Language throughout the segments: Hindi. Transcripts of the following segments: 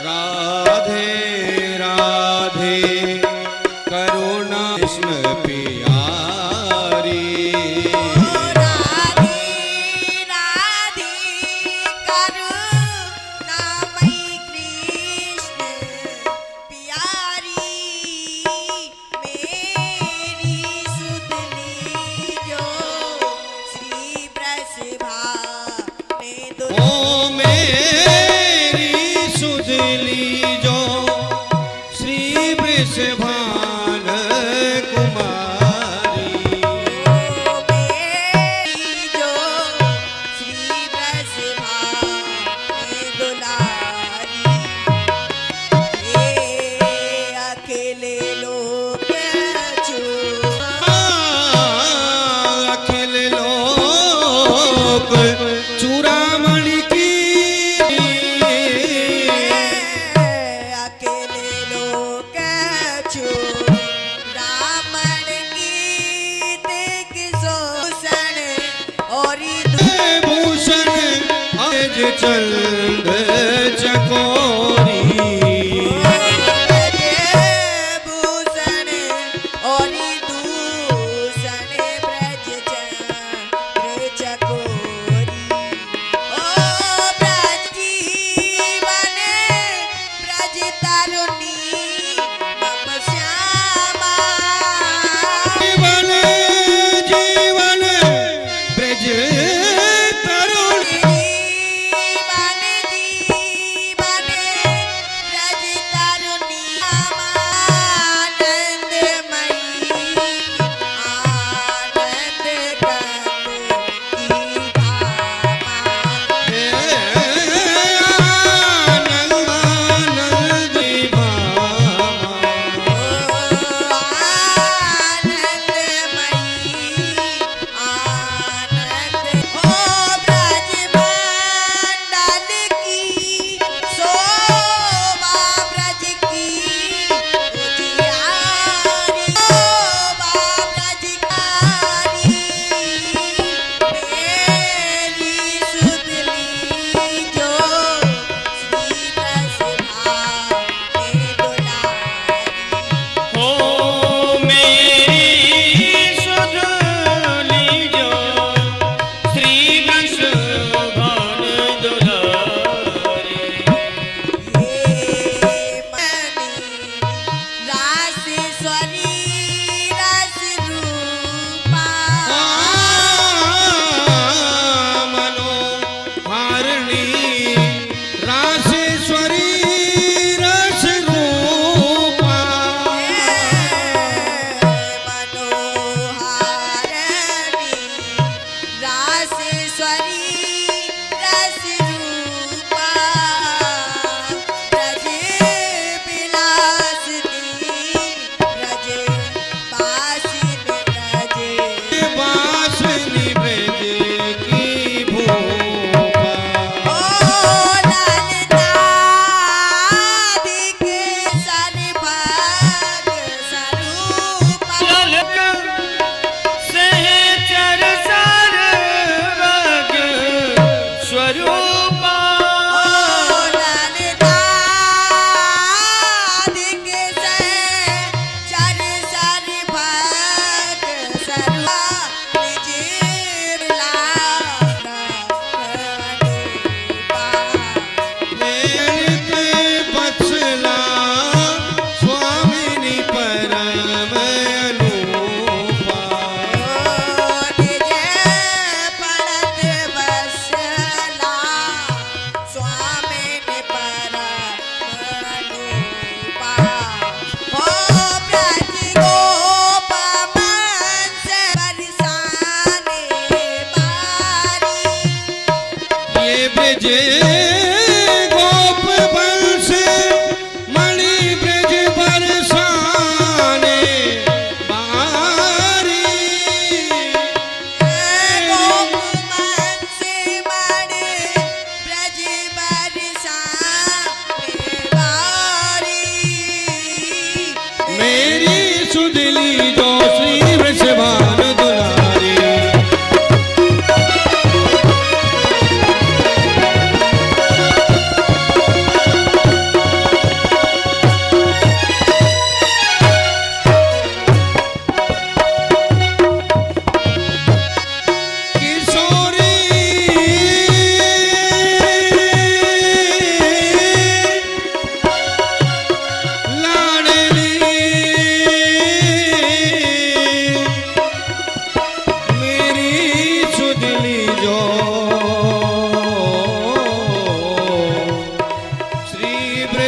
राधे राधे करुणा कृष्ण प्यारी। राधे राधे करुणामयी कृष्ण प्यारी। मेरी सुधनी जो श्री वृषभान ओ मेरी सुधली जो श्री वृषभान कुमारी। ओ मेरी जो श्री वृषभान दुलारी। हे अकेले लोक अखिल लोक चूड़ामणि की। अकेले लोक चूड़ामण की देख सोसन और भूषण आज चंद चकोरी। भूषण और दूषण ब्रज चंद्र चकोरी। ओ ब्रज जीवन ब्रज तरुणी मम श्यामा। जीवन जीवन ब्रज तरुण जीवन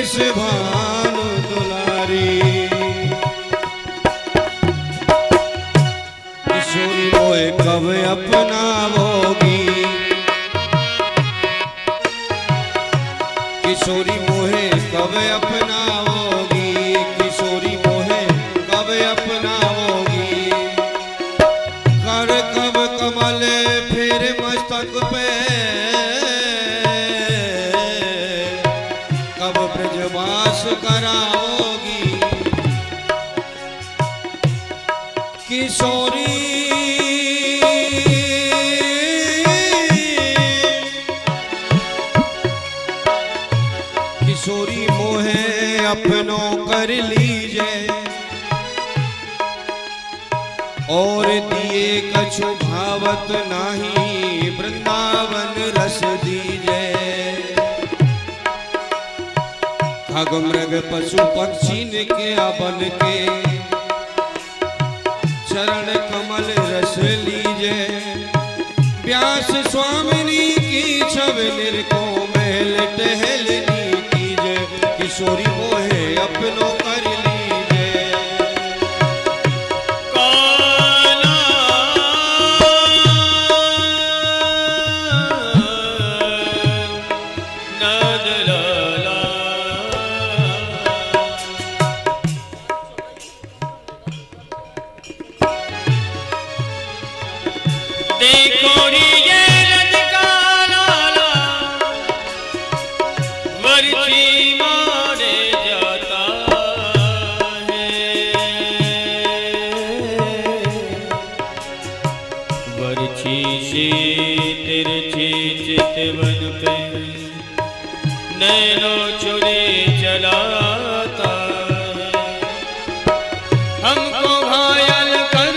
किस भानु दुलारी। किशोरी मोहे कब अपनावोगी, किशोरी मोहे कब अपनावोगी, किशोरी मोहे कब अपनावोगी। कर कब कमल फिर मस्तक पे, कब ब्रजवास कराओगी। किशोरी किशोरी मोहे अपनों कर लीजे, और दिए कछु भावत नाही, वृंदावन रस दीजे। खग मृग पशु पक्षी के बन के, चरण कमल रस लीजे। व्यास स्वामिनी की छव निरको महल टहलनी कीजे। किशोरी मोहे अपनों कर लीजे। देखो रे ये लटकाना वर्षी मारे जाता है, वर्षी से तिरछी चितवन पे नैनो छुरी चलाता है। हमको घायल कर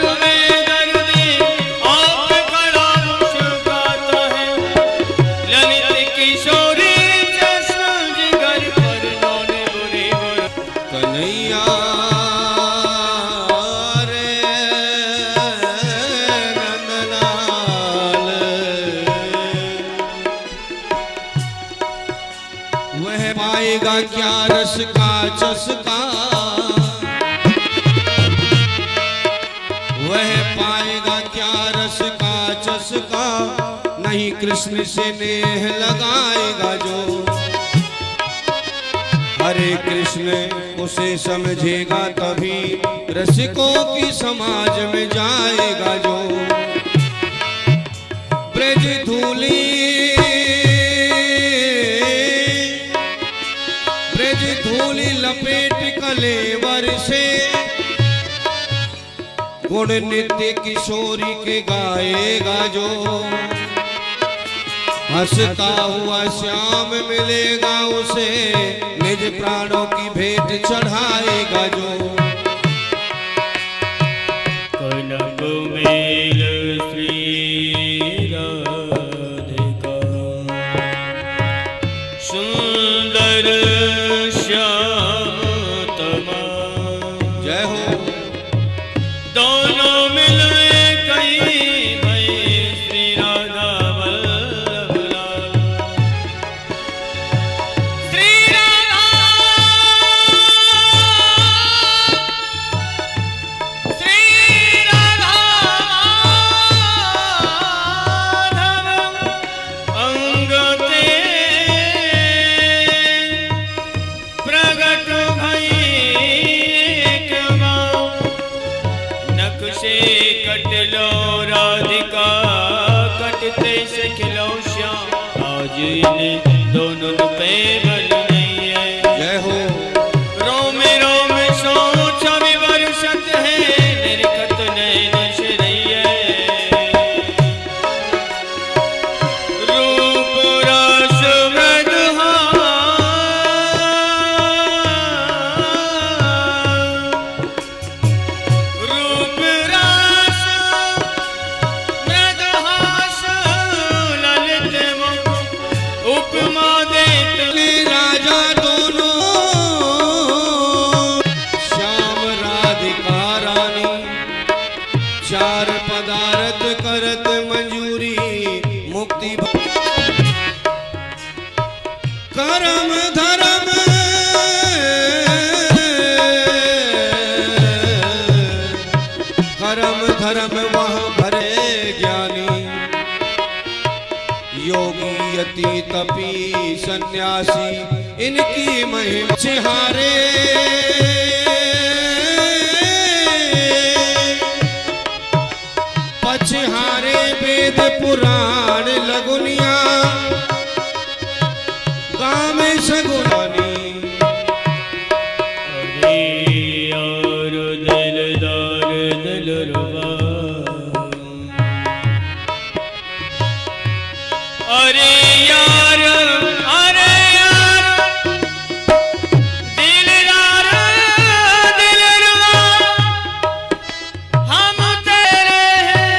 पाएगा क्या रस का चस्का, वह पाएगा क्या रस का चस्का। नहीं कृष्ण से नेह लगाएगा जो, हरे कृष्ण उसे समझेगा तभी रसिकों की समाज में जाएगा जो। ब्रज धूली धूली लपेट कलेवर से, गुण नित्य किशोरी के गाएगा जो। हंसता हुआ श्याम मिलेगा उसे, निज प्राणों की भेंट चढ़ाएगा जो। कनक मेल श्री राधिका सुंदर जय हो। दोनों मिले कहीं भई श्री राधा वल्लभ लाल। श्री राधा अंगते प्रगट से कटलो राधिका कटते से खिलो श्याम। आज इन दोनों पे बल नहीं है। जय हो। रोम रोम सो छवि वर्षत है, निर्गत नैन शरैया। रूप रस मृदुहा चार पदार्थ करत मंजूरी मुक्ति। करम धर्म तपी सन्यासी इनकी महिमा चिहारे पछहारे वेद पुराण लगुनिया गाँव में सगुनानी और दिलदार दिलरुबा अरे यार दिलदार दिलरुबा हम तेरे हैं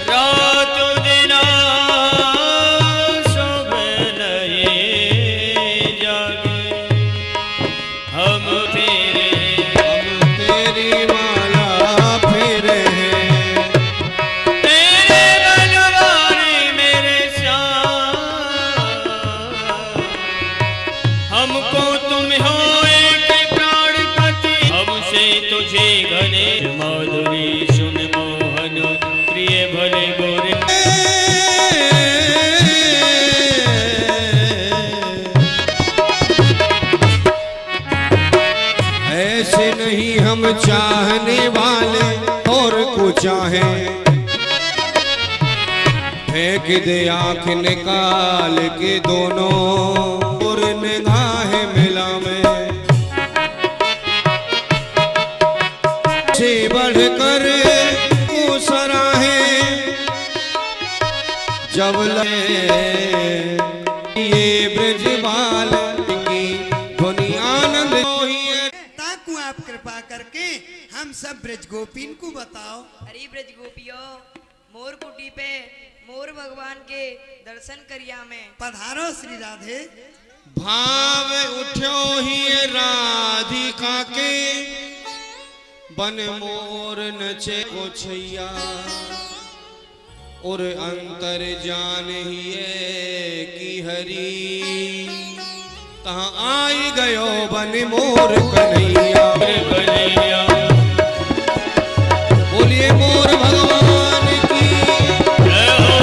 रात दिन सब नहीं जागे हम तेरी माला फेरे हैं तेरे बनवारी मेरे श्याम हमको तुम हो एक प्राणपति हमसे तुझे घने माधुरी सुन मोहन प्रिय भले गोरे ऐसे नहीं हम चाहने वाले और को चाहें फेंक दे आंख निकाल के दोनों और निगाह मिला में से बढ़कर को सराहे जब ले ये ब्रजबाल की ध्वनि आनंद ताकू आप कृपा करके हम सब ब्रज गोपीन को बताओ। हरी ब्रज गोपियों मोर कुटी पे मोर भगवान के दर्शन करिया में पधारो श्री राधे। भाव उठ्यो ही राधिका के बन मोर नचे को छैया और अंतर जान ही की हरी तहाँ आई गयो बन मोर कन्हैया भलैया बोलिए मोर भगवान की जय हो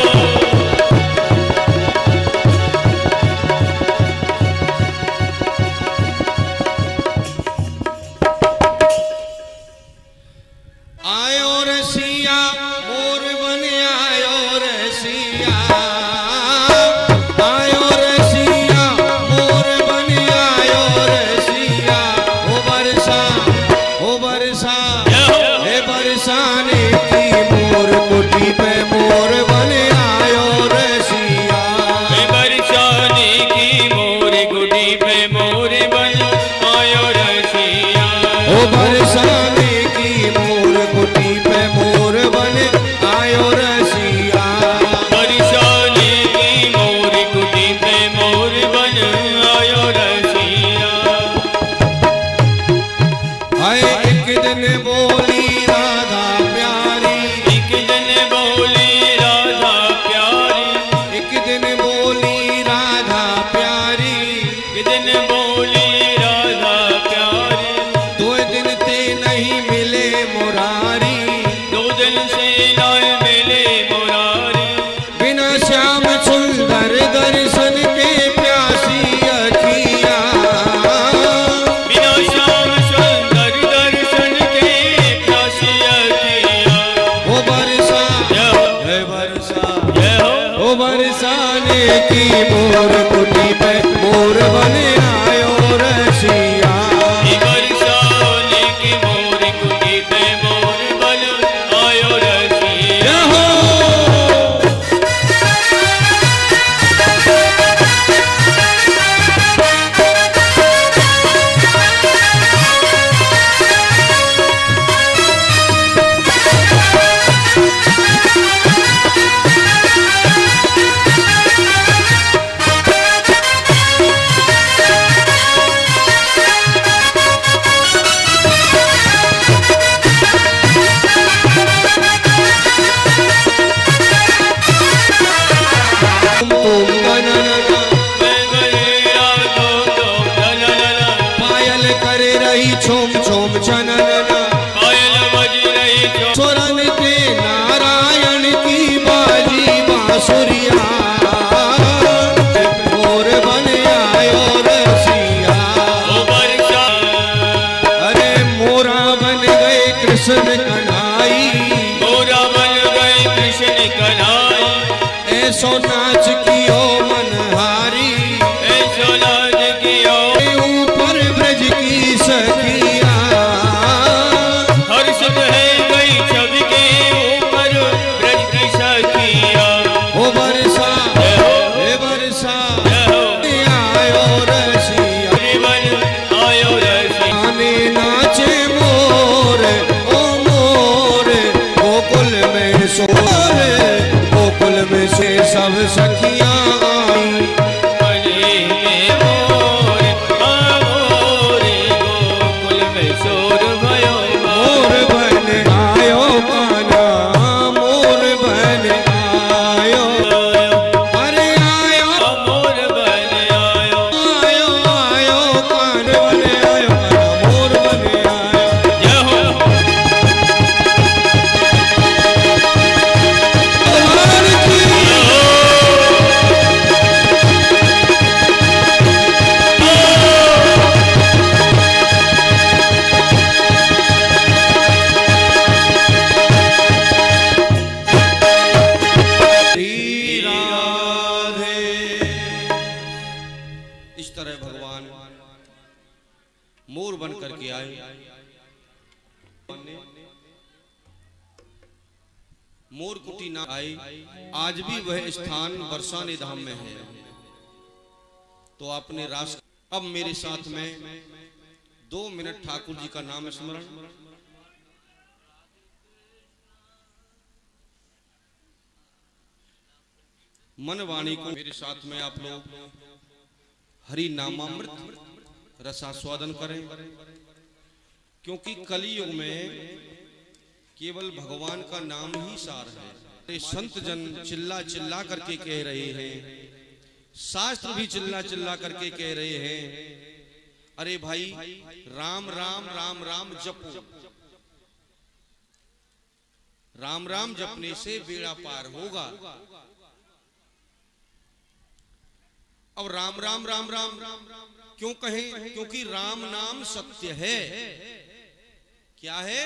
आयो रसिया मोर बन आयो रसिया आयो रसिया मोर बन आयो रसिया ओ बरसा हे बरसाने की मोर कुटी पे मोर बन आयो रसिया बरसाने की मोर गुडी पे मोर बन आयो रसिया ओ बरसाने की मोर कुटी पे मोर बन आयो रसिया बरसाने की मोर गुडी पे मोर बन आयो रसिया हाय एक दिन बोली राधा प्यारी एक दिन बोली राधा प्यारी एक दिन बोली राधा प्यारी एक दिन इस तरह भगवान मोर बन करके आए। मोर कुटी ना आई, आज भी वह स्थान बरसाने धाम में है। तो आपने रास अब मेरे साथ में 2 मिनट ठाकुर जी का नाम स्मरण। मन वाणी को मेरे साथ में आप लोग हरि नामामृत रसास्वादन करें, क्योंकि कलयुग में केवल भगवान का नाम ही सार है। संत जन चिल्ला चिल्ला करके कह रहे हैं, शास्त्र भी चिल्ला चिल्ला करके कह रहे हैं, अरे भाई राम राम राम राम जपो, राम राम जपने से बेड़ा पार होगा। अब राम राम राम राम क्यों कहें? क्योंकि राम नाम सत्य है। क्या है?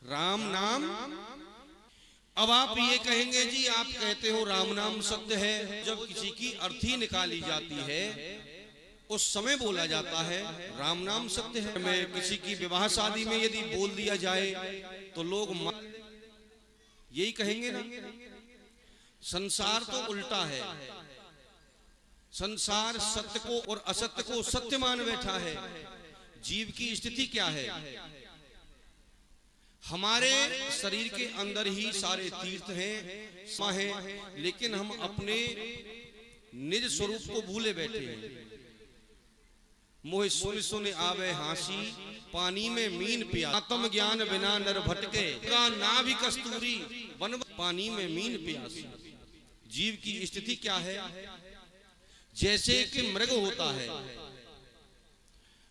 राम नाम। अब आप ये कहेंगे जी आप कहते हो राम नाम सत्य है, जब किसी की अर्थी निकाली जाती है उस समय बोला जाता है राम नाम सत्य है। मैं किसी की विवाह शादी में यदि बोल दिया जाए तो लोग यही कहेंगे ना। संसार तो उल्टा है, संसार सत्य को और असत्य को सत्य मान बैठा है। जीव की स्थिति क्या है? हमारे शरीर के अंदर ही सारे तीर्थ हैं, लेकिन हम अपने निज स्वरूप को भूले बैठे हैं। मोह सुन सुन आवे हासी, पानी में मीन पिया, आत्म ज्ञान बिना नर भटके, ना भी कस्तूरी वन पानी में मीन प्यासी। जीव की स्थिति क्या है? जैसे कि मृग होता है,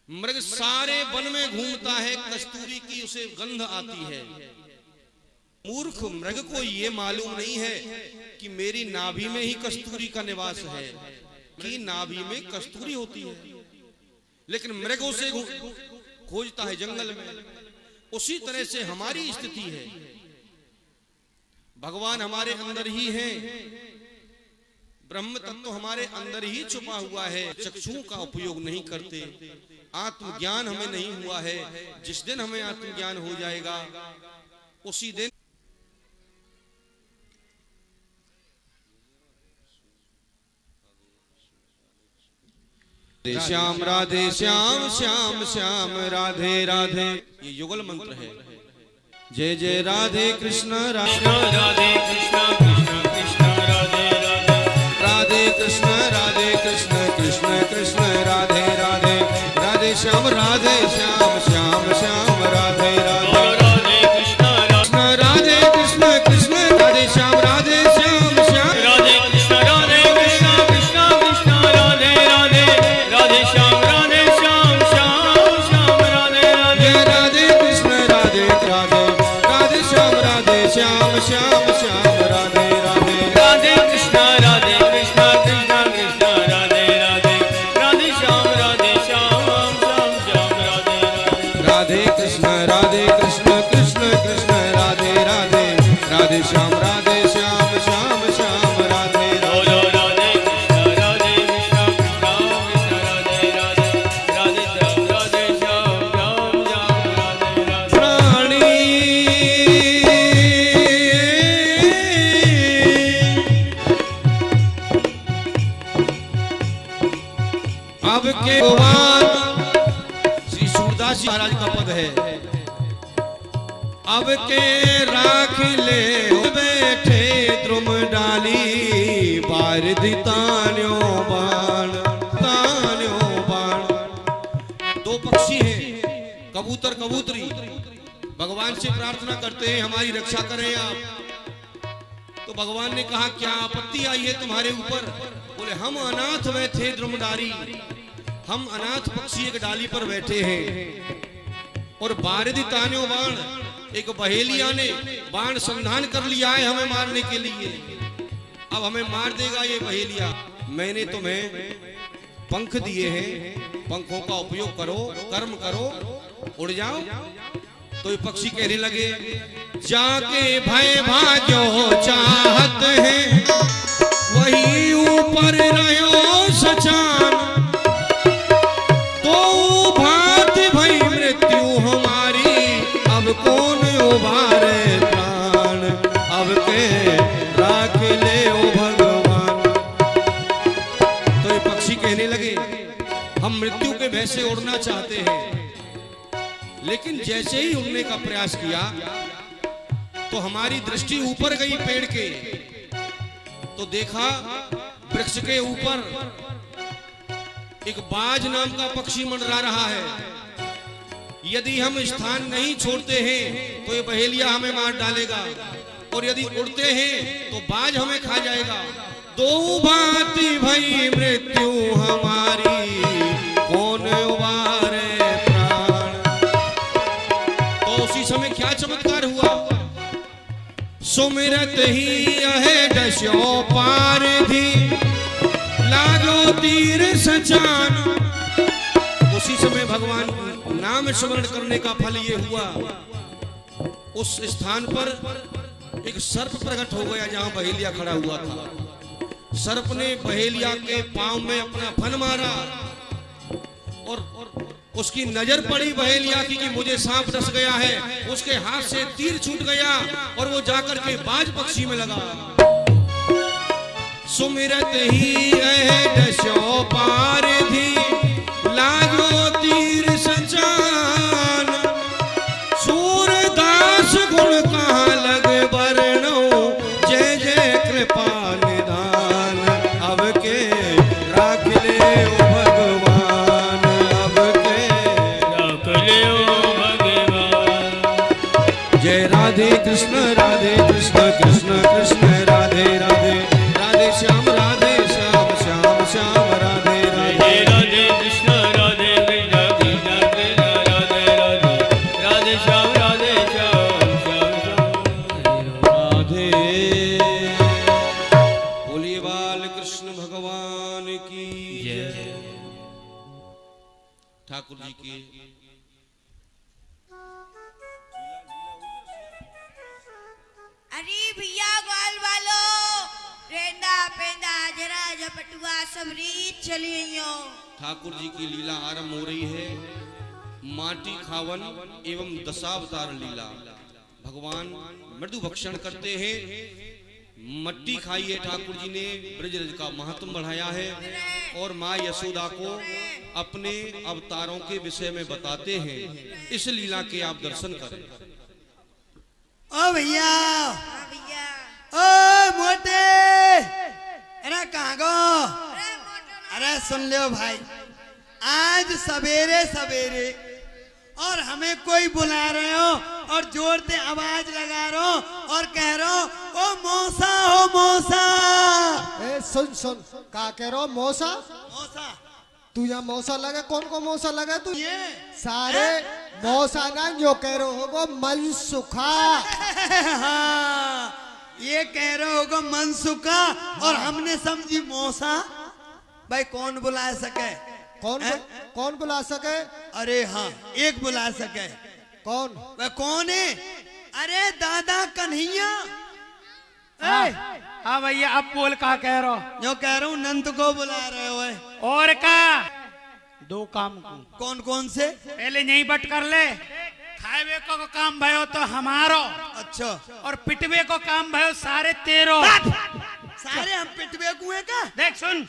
मृग सारे वन में घूमता है, कस्तूरी की उसे गंध आती है। मूर्ख मृग को ये मालूम नहीं है कि मेरी नाभि में ही कस्तूरी का निवास है, कि नाभि में कस्तूरी होती है, लेकिन मृग उसे खोजता है जंगल में। उसी तरह से हमारी स्थिति है। भगवान हमारे अंदर ही है, ब्रह्म तत्व तो हमारे अंदर ही छुपा हुआ है। चक्षुओं का उपयोग नहीं करते, आत्मज्ञान हमें नहीं हुआ है। जिस दिन हमें आत्मज्ञान हो जाएगा उसी दिन श्याम राधे श्याम श्याम श्याम राधे राधे, ये युगल मंत्र है। जय जय राधे कृष्ण राधे राधे कृष्ण कृष्ण कृष्ण राधे राधे, राधे कृष्ण कृष्ण कृष्ण राधे राधे, राधे श्याम श्याम श्याम राधे राधे, राधे कृष्ण राधे कृष्ण कृष्ण राधे श्याम श्याम राधे कृष्ण कृष्ण कृष्ण राधे राधे, राधे श्याम श्याम श्याम राधे राधे, राधे कृष्ण राधे श्याम श्याम राधे राधे, राधे कृष्ण कृष्ण कृष्ण राधे राधे, राधे श्याम श्याम श्याम राधे राधे, राधे कृष्ण कृष्ण कृष्ण राधे राधे, राधे श्याम श्याम श्याम राधे बोलो राधे, राधे कृष्ण कृष्ण राधे राधे, राधे श्याम श्याम राधे राधे। प्राणी अब के श्री सूरदास जी महाराज का पद है। अब के राख ले बैठे द्रुम डाली, बारिधि तान्यो बाण तान्यो बाण। दो पक्षी हैं, कबूतर कबूतरी, भगवान से प्रार्थना करते हैं हमारी रक्षा करें आप। तो भगवान ने कहा क्या आपत्ति आई है तुम्हारे ऊपर? बोले हम अनाथ में थे द्रुमडारी, हम अनाथ पक्षी एक डाली पर बैठे हैं और बारिधि तान्यो बाण, एक बहेलिया ने बाण संधान कर लिया है हमें मारने के लिए। अब हमें मार देगा ये बहेलिया। मैंने तुम्हें पंख दिए हैं, पंखों का उपयोग करो, कर्म करो, उड़ जाओ। तो ये पक्षी कहने लगे जाके भय भाग्यो चाहत है, वही ऊपर रहो सचा कहने लगे हम मृत्यु के भय से उड़ना चाहते हैं, लेकिन जैसे ही उड़ने का प्रयास किया तो हमारी दृष्टि ऊपर गई पेड़ के, तो देखा वृक्ष के ऊपर एक बाज नाम का पक्षी मंडरा रहा है। यदि हम स्थान नहीं छोड़ते हैं तो ये बहेलिया हमें मार डालेगा, और यदि उड़ते हैं तो बाज हमें खा जाएगा। दो भांति भई मृत्यु हमारी, कौन उबारे प्राण। तो उसी समय क्या चमत्कार हुआ, सुमिरत ही है दस्यो पारधी, लागो तीर सचान। उसी समय भगवान नाम स्मरण करने का फल ये हुआ, उस स्थान पर एक सर्प प्रकट हो गया जहां बहेलिया खड़ा हुआ था। सर्प ने बहेलिया के पांव में अपना फन मारा और उसकी नजर पड़ी बहेलिया की कि मुझे सांप डस गया है। उसके हाथ से तीर छूट गया और वो जाकर के बाज पक्षी में लगा। सुमिरत ही दस्यो पारधी, लागो तीर सचान। सूरदास गुण कहाँ लग बरनो, जय जय कृपा निधान। अब के राख ले ओ भगवान, अब के राख ले ओ भगवान। जय राधे कृष्ण कृष्ण कृष्ण राधे राधे, राधे श्याम श्याम श्याम राधे राधे। राधे कृष्ण राधे कृष्ण कृष्ण कृष्ण राधे राधे, राधे श्याम श्याम श्याम राधे। बोलिए बाल कृष्ण भगवान की जय। ठाकुर जी की अरे भैया ग्वाल वालो, रेंदा पेंदा जरा झपटुआ सब रीत चली आइयो। ठाकुर जी की लीला आरंभ हो रही है। माटी खावन एवं दशावतार लीला। भगवान मृदु भक्षण करते हैं, मट्टी खाई है। ठाकुर जी ने ब्रजरज का महत्व बढ़ाया है और माँ यशोदा को अपने अवतारों के विषय में बताते हैं। इस लीला के आप दर्शन करें। ओ भैया, हाँ भैया। ओ मोटे, अरे कहाँ गो? अरे मोटो अरे सुन लो भाई, आज सवेरे सवेरे और हमें कोई बुला रहे हो और जोर से आवाज लगा रहे हो और कह रहे हो ओ मौसा हो मौसा। ए सुन सुन, का कह रहा मौसा? मौसा तू यहाँ मौसा लगा? कौन को मौसा लगा तू? ये सारे मौसा ना जो कह रहे हो वो मनसुखा। हाँ, ये कह रहे होगा मनसुखा और हमने समझी मौसा। भाई कौन बुला सके? कौन बुला सके? अरे हाँ, एक बुला सके। कौन? वह कौन है? अरे दादा कन्हैया। हाँ भैया, अब बोल का कह रहा हो? जो कह रहा हूँ नंद को बुला रहे हो। और का दो काम को। कौन कौन से? पहले यही बट कर ले। खावे को काम भयो तो हमारो, अच्छा, और पिटवे को काम भयो सारे तेरो। सारे हम पिटवे कुएं का। देख सुन,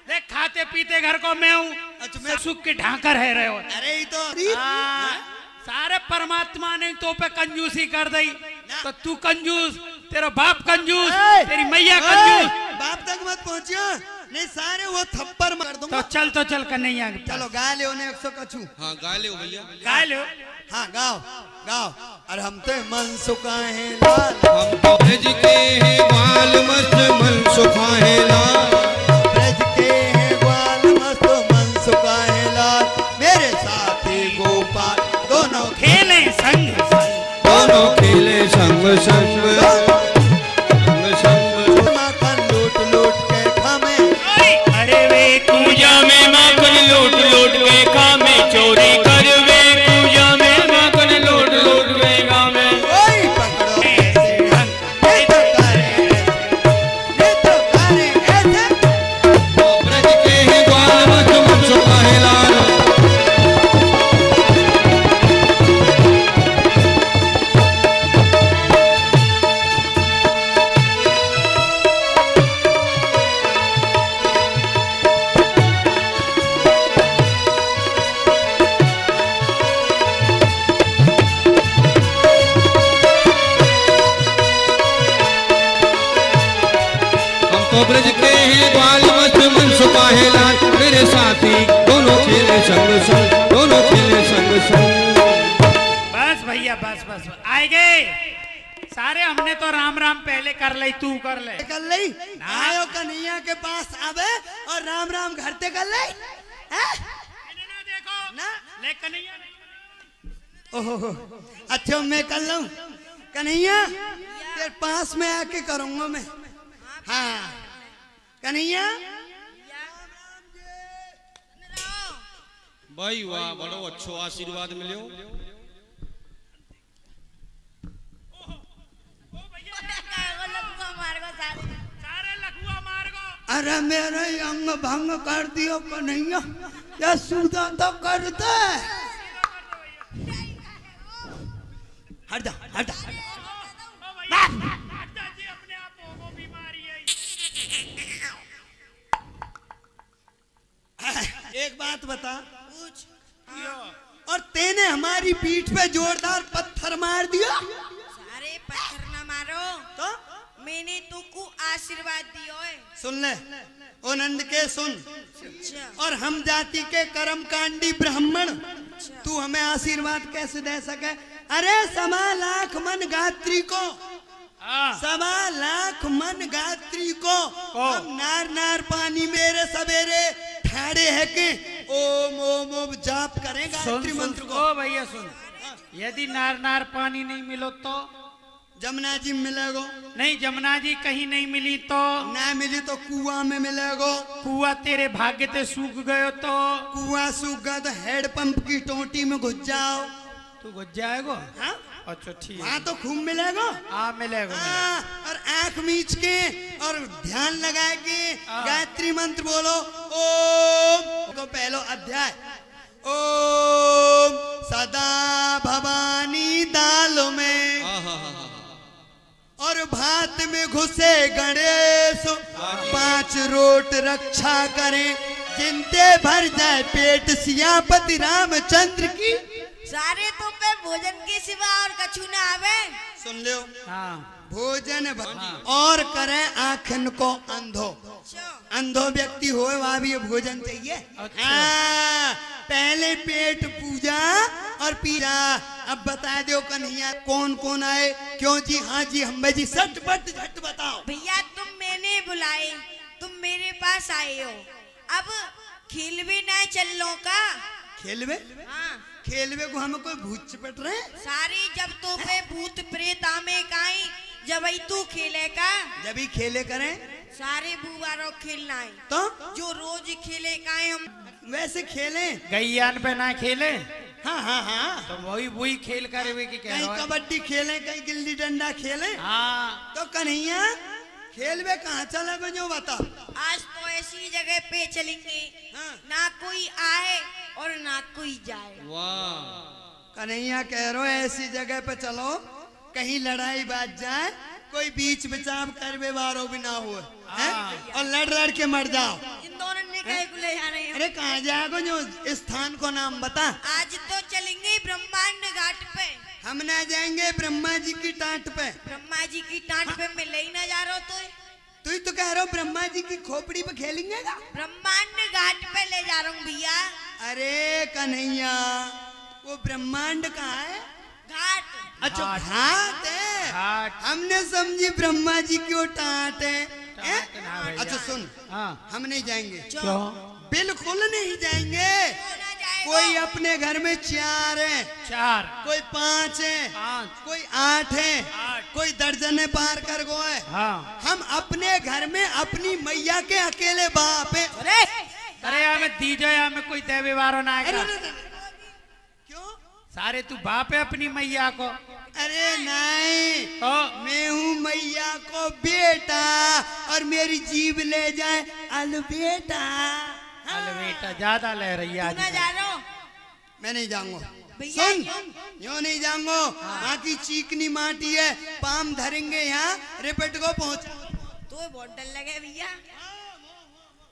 देख खाते पीते घर को मैं हूँ। अच्छा, मैं सुख के ढांकर है रहे हो। अरे ये तो सारे परमात्मा ने तो पे कंजूसी कर दी, तो तू कंजूस, तेरा बाप कंजूस, तेरी मैया कंजूस। बाप तक मत पहुंचियो, नहीं सारे वो थप्पड़ मार दूंगा। तो चल कन्हैया। चलो गा ले उन्हें 100 कछू। हाँ गा ले भैया, गा लो। हाँ गाओ गाओ। अरे हम तो मन सुखा है लाल, हम तो ब्रज के हैं ग्वाल मस्त मन सुखा है लाल। ब्रज के हैं ग्वाल मस्त मन सुखा है लाल। मेरे साथी गोपाल दोनों खेले संग संग, दोनों खेले संग संग संग संग। माखन लूट लूट के खामे। अरे वे पूजा में माखन लूट लूट के खामे, चोरी कर वे पूजा में माखन लूट लूट के खामे। ओए पकड़ो ऐसे ढंग, ये तो करे ऐसे, ये तो करे ऐसे। बस आए गए सारे। हमने तो राम राम पहले कर ले, तू कर ले। कर ली आयो कन्हैया के पास आवे और राम राम घर ते कर ले देखो ना ले कन्हैया। ओहो अच्छा मैं कर लूं कन्हैया तेरे पास में आके करूंगा मैं। हाँ कन्हैया भाई वाह बड़ो अच्छो आशीर्वाद मिलो। सारे लखुआ मार गो। अरे मेरे अंग भंग कर दियो कन्हैया या सुधा तो कर दे। हट जा हट जा। अपने आप हो बीमारी है। एक बात बता और तेने हमारी पीठ पे जोरदार पत्थर मार दिया। सारे पत्थर न मारो तो मैंने तुमको आशीर्वाद दियो है। सुन ले ओ नंद के सुन अच्छा और हम जाति के कर्मकांडी ब्राह्मण तू हमें आशीर्वाद कैसे दे सके। अरे 1.25 मन गात्री को 1.25 मन गात्री को हम नार नार पानी मेरे सवेरे ठाड़े है के ओम ओम ओम जाप करें गायत्री मंत्र को। ओ भैया सुन, यदि नार नार पानी नहीं मिलो तो जमुना जी मिलेगो। नहीं, जमुना जी कहीं नहीं मिली तो ना मिली तो कुआं में मिलेगो। कुआं तेरे भाग्य ते सूख गयो तो कुआं सूख गया तो हेड पंप की टोटी में घुस जाओ। तू घुस जाएगो। हाँ? अच्छा ठीक है। वहाँ तो खूब मिलेगा। हाँ मिलेगा। और आंख मीच के और ध्यान लगा के गायत्री मंत्र बोलो। ओम तो पहलो अध्याय ओम सदा भवानी दाल में और भात में घुसे गणेश 5 रोट रक्षा करें जिनते भर जाए पेट सियापति रामचंद्र की। सारे तुम पे भोजन के सिवा और कछु ना आवे। सुन लो हाँ भोजन और करें आँखन को अंधो। अंधो व्यक्ति हो वहाँ भी ये भोजन चाहिए। अच्छा। हाँ, पहले पेट पूजा और पीरा। अब बता दो कन्हैया कौन कौन आए। क्यों जी? हाँ जी हम जी सट बट झट बताओ। भैया तुम मैंने बुलाए, तुम मेरे पास आए हो। अब खेलवे ना चल लो का। खेलवे? हाँ खेलवे को हमें कोई भूत चपट रहे। सारी जब तो पे भूत प्रेत आमे काई जब आई तू खेले का। जब ही खेले करें सारे बुआरो खेलना है तो जो रोज खेले काए हम वैसे खेलें। गैयान पे ना खेले हाँ हाँ हाँ तो वही खेल कर वे की कह कहीं रहा है। कबड्डी खेलें कहीं गिल्ली डंडा खेलें। हाँ तो कन्हैया खेलवे कहाँ चला जो बता। आज तो ऐसी जगह पे चलेंगे हाँ। ना कोई आए और ना कोई जाए। वाह कन्हैया कह रहे हो ऐसी जगह पे चलो कहीं लड़ाई बाज जाए कोई बीच बचाव करवे वारों भी ना हो और लड़ लड़ के मर जाओ। इन दोनों ने कहे को ले जा रहे हैं। अरे कहाँ जाएगा जो स्थान को नाम बता। आज तो चलेंगे ब्रह्मांड घाट पे। हम ना जाएंगे ब्रह्मा जी की टाट पे। ब्रह्मा जी की टाट पे मैं ले ही ना जा रहा हूँ। तू ही तो कह रहे हो ब्रह्मा जी की खोपड़ी पे खेलेंगे का? ब्रह्मांड घाट पे ले जा रहा हूँ भैया। अरे कन्हैया वो ब्रह्मांड कहाँ है? घाट। अच्छा घाट है। घाट। हमने समझी ब्रह्मा जी की वो टाट है। टाट ना भैया। अच्छा सुन हाँ हम नहीं जाएंगे। क्यों? बिल्कुल नहीं जाएंगे। ना जाएगा। कोई अपने घर में 4 है, 4 कोई 5 है, 5 कोई 8 है, 8 कोई दर्जने पार कर गो है। हाँ। हम अपने घर में अपनी मैया के अकेले बाप है। अरे हमें दीजो हमें कोई देवे वारो ना अरे आएगा। क्यों? सारे तू बाप है अपनी मैया को। अरे नहीं तो मैं हूँ मैया को बेटा और मेरी जीव ले जाए अलबेटा। अरे बेटा ज्यादा ले रही है तू ना आज। जा रहा हो। मैं नहीं जाऊंगा। भैया सुन यूं नहीं जाऊंगा। वहाँ की चीकनी माटी है पाम धरेंगे यहाँ रिपट को पहुँच। तो बहुत डर लगे भैया।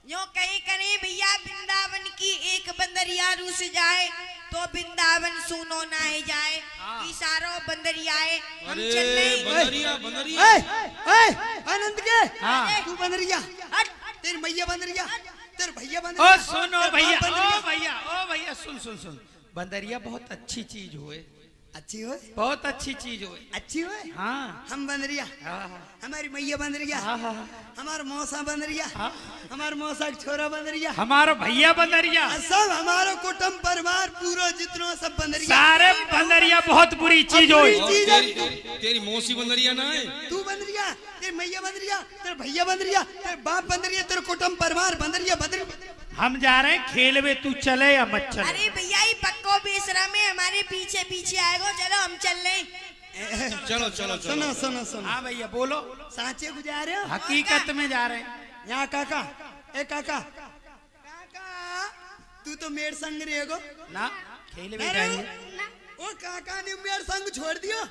यो कहीं कहीं भैया वृंदावन की एक बंदरिया रूस जाए तो वृंदावन सुनो ना ही जाए। कि सारो बंदरियाए हम अरे चल रहे। बंदरिया बंदरिया आनंद के हाँ। तू बंदरिया हट। तेरी मैया बंदरिया तेरे भैया ओ बंदरिया। सुनो तेरे भैया, बाप बंदरिया। ओ भैया सुन सुन सुन। बंदरिया बहुत अच्छी चीज हुए। अच्छी हो, बहुत अच्छी चीज हो। अच्छी हो। हाँ हम बंदरिया, हमारी मैया बंदरिया, हमारा मौसा बंदरिया, हमारा मौसा का छोरा बंदरिया, हमारा भैया बंदरिया, सब हमारा कुटुंब परिवार पूरा जितना सब बंदरिया, सारे बंदरिया बहुत बुरी चीज हो। तेरी मौसी बंदरिया ना है, तू बंदरिया, तेरी मैया बंदरिया, तेरे भैया बंदरिया, तेरे बाप बंदरिया, तेरे कुटुंब परिवार बंदरिया बंदरिया। हम जा रहे हैं खेल में, तू चले या मत चले। अरे भैया ये पक्को बेशरम है, हमारे पीछे पीछे आएगो, चलो हम चल रहे। चलो चलो सुनो सुनो सुनो। हाँ भैया बोलो। सांचे को जा रहे हो? हकीकत में जा रहे हैं। यहाँ काका, ए काका, काका तू तो मेरे संग रहेगो ना, खेल में जाएंगे। ओ काका ने मेरे संग छोड़ दिया,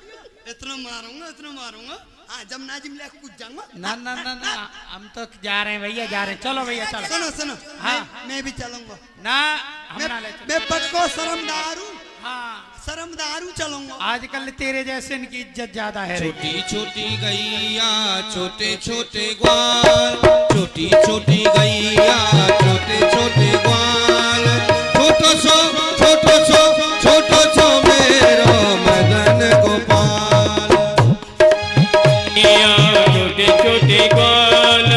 इतना मारूंगा। हाँ जब नाजिम लेकर कूद जाऊंगा। ना ना ना ना, हम तो जा रहे हैं भैया, जा रहे हैं। चलो भैया चलो। सुनो सुनो, हाँ मैं भी चलूंगा ना, हम ना ले मैं पक्को शर्मदार हूँ। हाँ शर्मदार हूँ, चलूंगा। आजकल तेरे जैसे इनकी इज्जत ज्यादा है। छोटी छोटी गैया छोटे छोटे ग्वाल, छोटी छोटी गैया छोटे छोटे ग्वाल, छोटो सो मेरो मदन गोपाल। छोटे छोटे ग्वाल,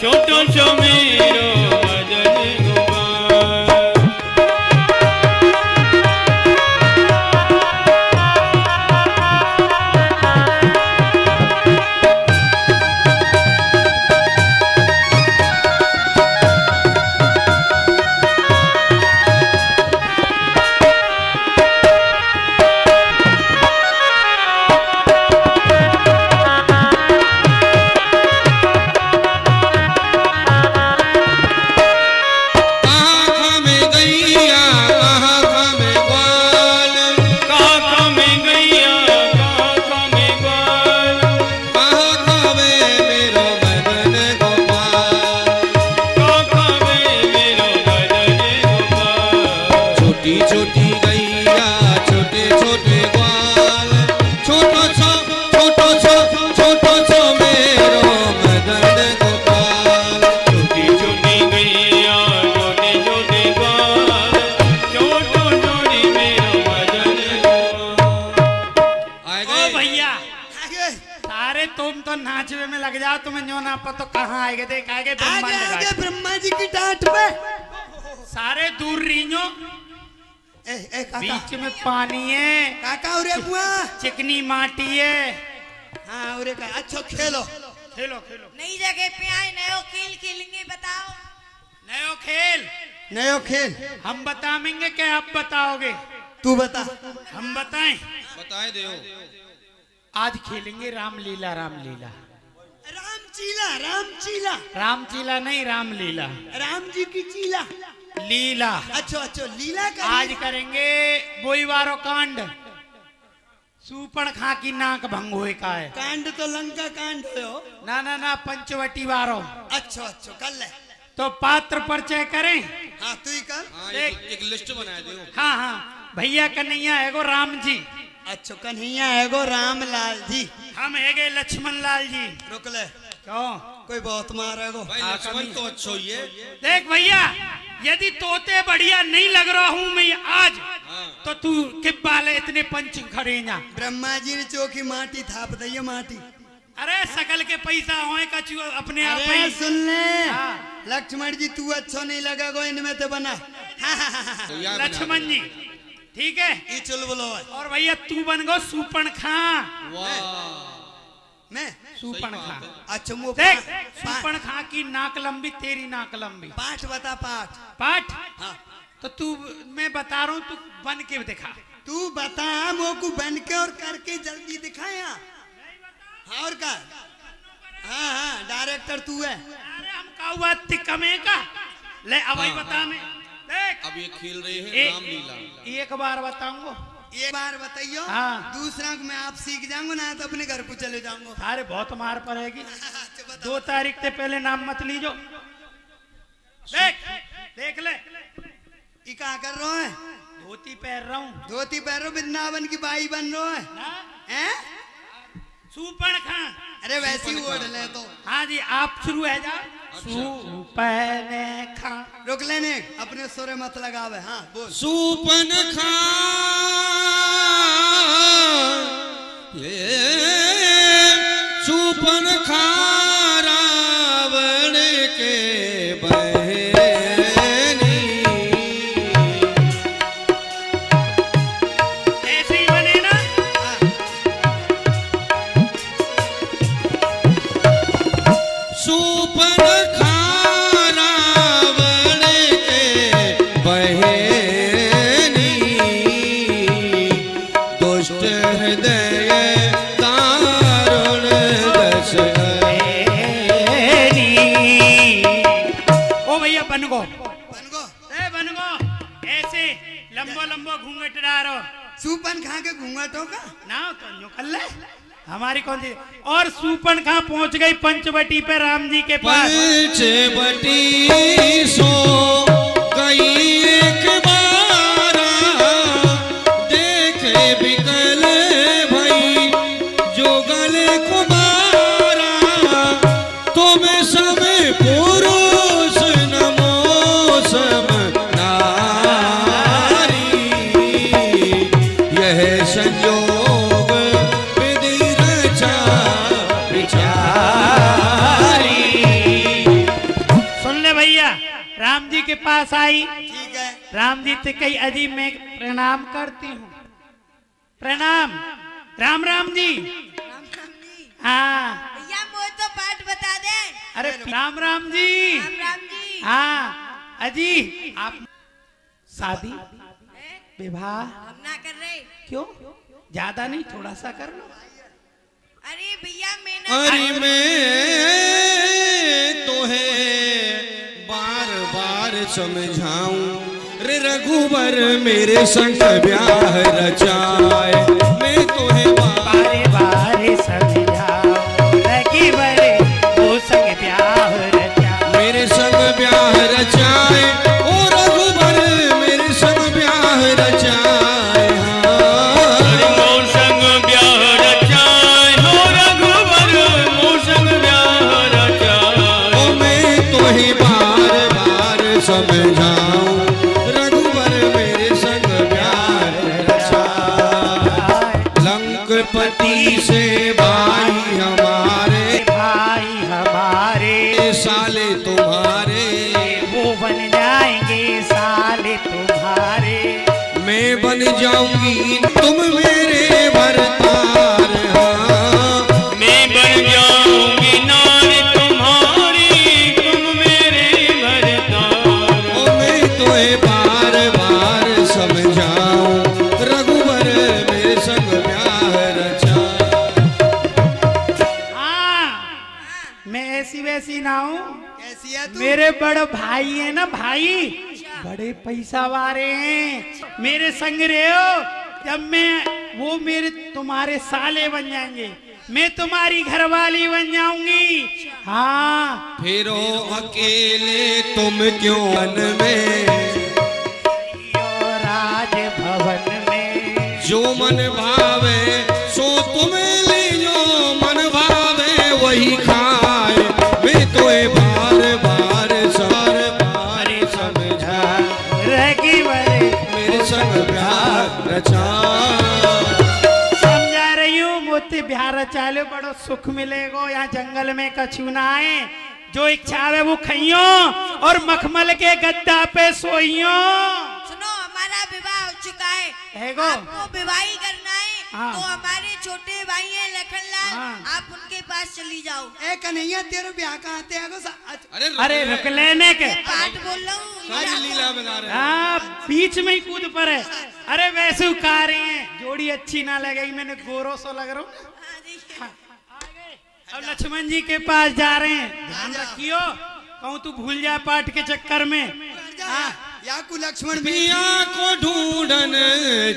छोटो सो मेरो मदन गोपाल। तो कहाँ आएंगे, देख आगे आगे ब्रह्मा जी की टाट पे सारे दूर रीño, बीच में पानी है काका, उरे बुआ चिकनी माटी है। हाँ उरे का। अच्छा खेलो खेलो खेलो। नई जगह पे आए, नयो खेल खेलेंगे, बताओ। नयो खेल हम बताएंगे क्या आप बताओगे? तू बता। हम बताएं? बताए दो। आज खेलेंगे रामलीला। रामलीला रामचीला नहीं, रामलीला। राम जी की चीला लीला। अच्छा लीला का। आज करेंगे बोईवारो कांड। सूपन खा की नाक भंगोए का है। कांड तो लंका कांड हो। ना पंचवटी वारो। अच्छा कर ले। तो पात्र परिचय करें? हाँ तू ही कर। हाँ, एक लिस्ट बना दो। हाँ भैया कन्हैया है गो राम जी। अच्छा कन्हैया है गो राम लाल जी। हम है गए लक्ष्मण लाल जी। रुक ले। क्यों? कोई बहुत मारे गो। भाई लक्ष्मण तो अच्छा ही है। देख भैया, यदि तोते बढ़िया नहीं लग रहा हूँ मैं आज, तो तू किब वाले इतने पंच खड़े ना। ब्रह्मा जी ने चौकी माटी थाप दी है, माटी। अरे सकल के पैसा होए कछु अपने आप ही। सुन ले लक्ष्मण जी, तू अच्छा नहीं लगा गो इनमें तो बना। लक्ष्मण जी ठीक है, ये चल बोलो। और भैया तू बन गो सूपन खा। मैं सूपन खा। अच्छा मुँह देख, सूपन खा की नाक लंबी, तेरी नाक लंबी। पाठ बता। पाठ। हाँ। तो तू, मैं बता रहा हूँ, तू बन के दिखा। तू बता मोको बन के और करके जल्दी दिखाया। हाँ और का। हाँ डायरेक्टर तू है। अरे हम का हुआ तिकमे का। ले अब ही बता। मैं देख, अब ये खेल रहे हैं रामलीला। एक बार बताऊंगा। एक बार बताइयो। हाँ। दूसरा को मैं आप सीख जाऊंगा ना, तो अपने घर को चले जाऊंगा। अरे बहुत मार पड़ेगी। 2 तारीख से पहले नाम मत लीजो। देख ले। ये क्या कर रहा है? धोती पहन रहा हूँ। धोती पहन रहा, वृंदावन की बाई बन रहा है। हैं? सूपन खा। अरे वैसी ओढ़ ले तो। हाँ जी, आप शुरू है जा। सूपन खा। रुक लेने, अपने सुरे मत लगावे। हाँ बोल। सूपन खा सुपनखा रावण के बहनी ऐसे ही बने ना। सुपनखा रावण के बहनी दुष्ट हृदय दारुण दश ओ भैया बन गो बन बन गो ऐसे लंबो लंबो घूंघट डारो सूपन खा के घूंघटों का ना तो यूं कर ले हमारी कौन सी। और सूपन कहाँ पहुंच गई पंचवटी पे राम जी के पास। पंचवटी सो गई एक बारा देखे बिकल भई जो गले को मारा तुम सब पुरुष नमो सब नारी यह संयोग विधि रचा विचारी। सुन ले भैया राम जी के पास आई। ठीक है राम जी ते कई अजीब मैं प्रणाम करती हूँ। प्रणाम राम राम जी। राम राम जी। हाँ भैया मुझे तो पाठ बता दे। अरे राम राम जी। राम राम जी। हाँ अजी आप शादी हैं? विवाह हम ना कर रहे। क्यों ज्यादा नहीं थोड़ा सा कर लो। अरे भैया मैं ना अरे मैं तो है बार बार समझाऊं रे रघुवर मेरे संग ब्याह रचाए मैं तो है बारे बारे समझाओ लगी बड़े वो संग ब्याह रचा। मेरे संग ब्याह रचाए ओ रघुवर मेरे संग ब्याह रचाए मोर संग ब्याह रचाए हो रघुवर मोर संग ब्याह रचाए। ओ मैं तो ही बार बार समझाऊं रघुवर मेरे संग ब्याह रचाए। लंकपति से भाई हमारे भाई हमारे साले तुम्हारे वो बन जाएंगे साले तुम्हारे। मैं बन जाऊंगी तुम मेरे भरतार मैं बन जाऊंगी नारी तुम्हारी तुम मेरे भरतार। ओ मैं तुम्हें बार बार समझाऊं रघुवर मेरे संग ब्याह रचा। हाँ मैं ऐसी वैसी ना हूँ। कैसी है तू मेरे बड़े भाई है ना भाई बड़े पैसा वाले हैं मेरे संग रहे हो। जब मैं वो मेरे तुम्हारे साले बन जाएंगे मैं तुम्हारी घरवाली बन जाऊंगी। हाँ फिरो अकेले तुम क्यों वन में राजभवन में जो मन भावे सो तुम ले जो मन भावे वही खाए मैं तो बार बार सार बार समझा रगी बड़े मेरे संग प्यार रचा। समझा रही हूँ मोती बिहार चाले बड़ो सुख मिलेगो। यहाँ जंगल में कछु ना आए जो इच्छा है वो खइयो और मखमल के गद्दा पे सोइयो। सुनो हमारा विवाह हो चुका है। हैगो। आपको विवाह ही करना है हाँ। तो हमारे छोटे भाई हैं लखनलाल हाँ। आप उनके पास चली जाओ। ए कन्हैया तेरे ब्याह कहाँ थे आगो अरे रुक लेने के पाठ बोल रहा हूँ। सारी लीला बता रहे हैं। हाँ बीच में ही कूद पर है। अरे वैसे उका रही हैं जोड़ी अच्छी ना लगेगी मैंने गोरो सो लग रहा हूँ। हाँ जी। अब लक्ष्मण जी के पास जा रहे हैं ध्यान रखियो कहूँ तू भूल जा पाठ के चक्कर में। हाँ या को लक्ष्मण भी पिया को ढूंढन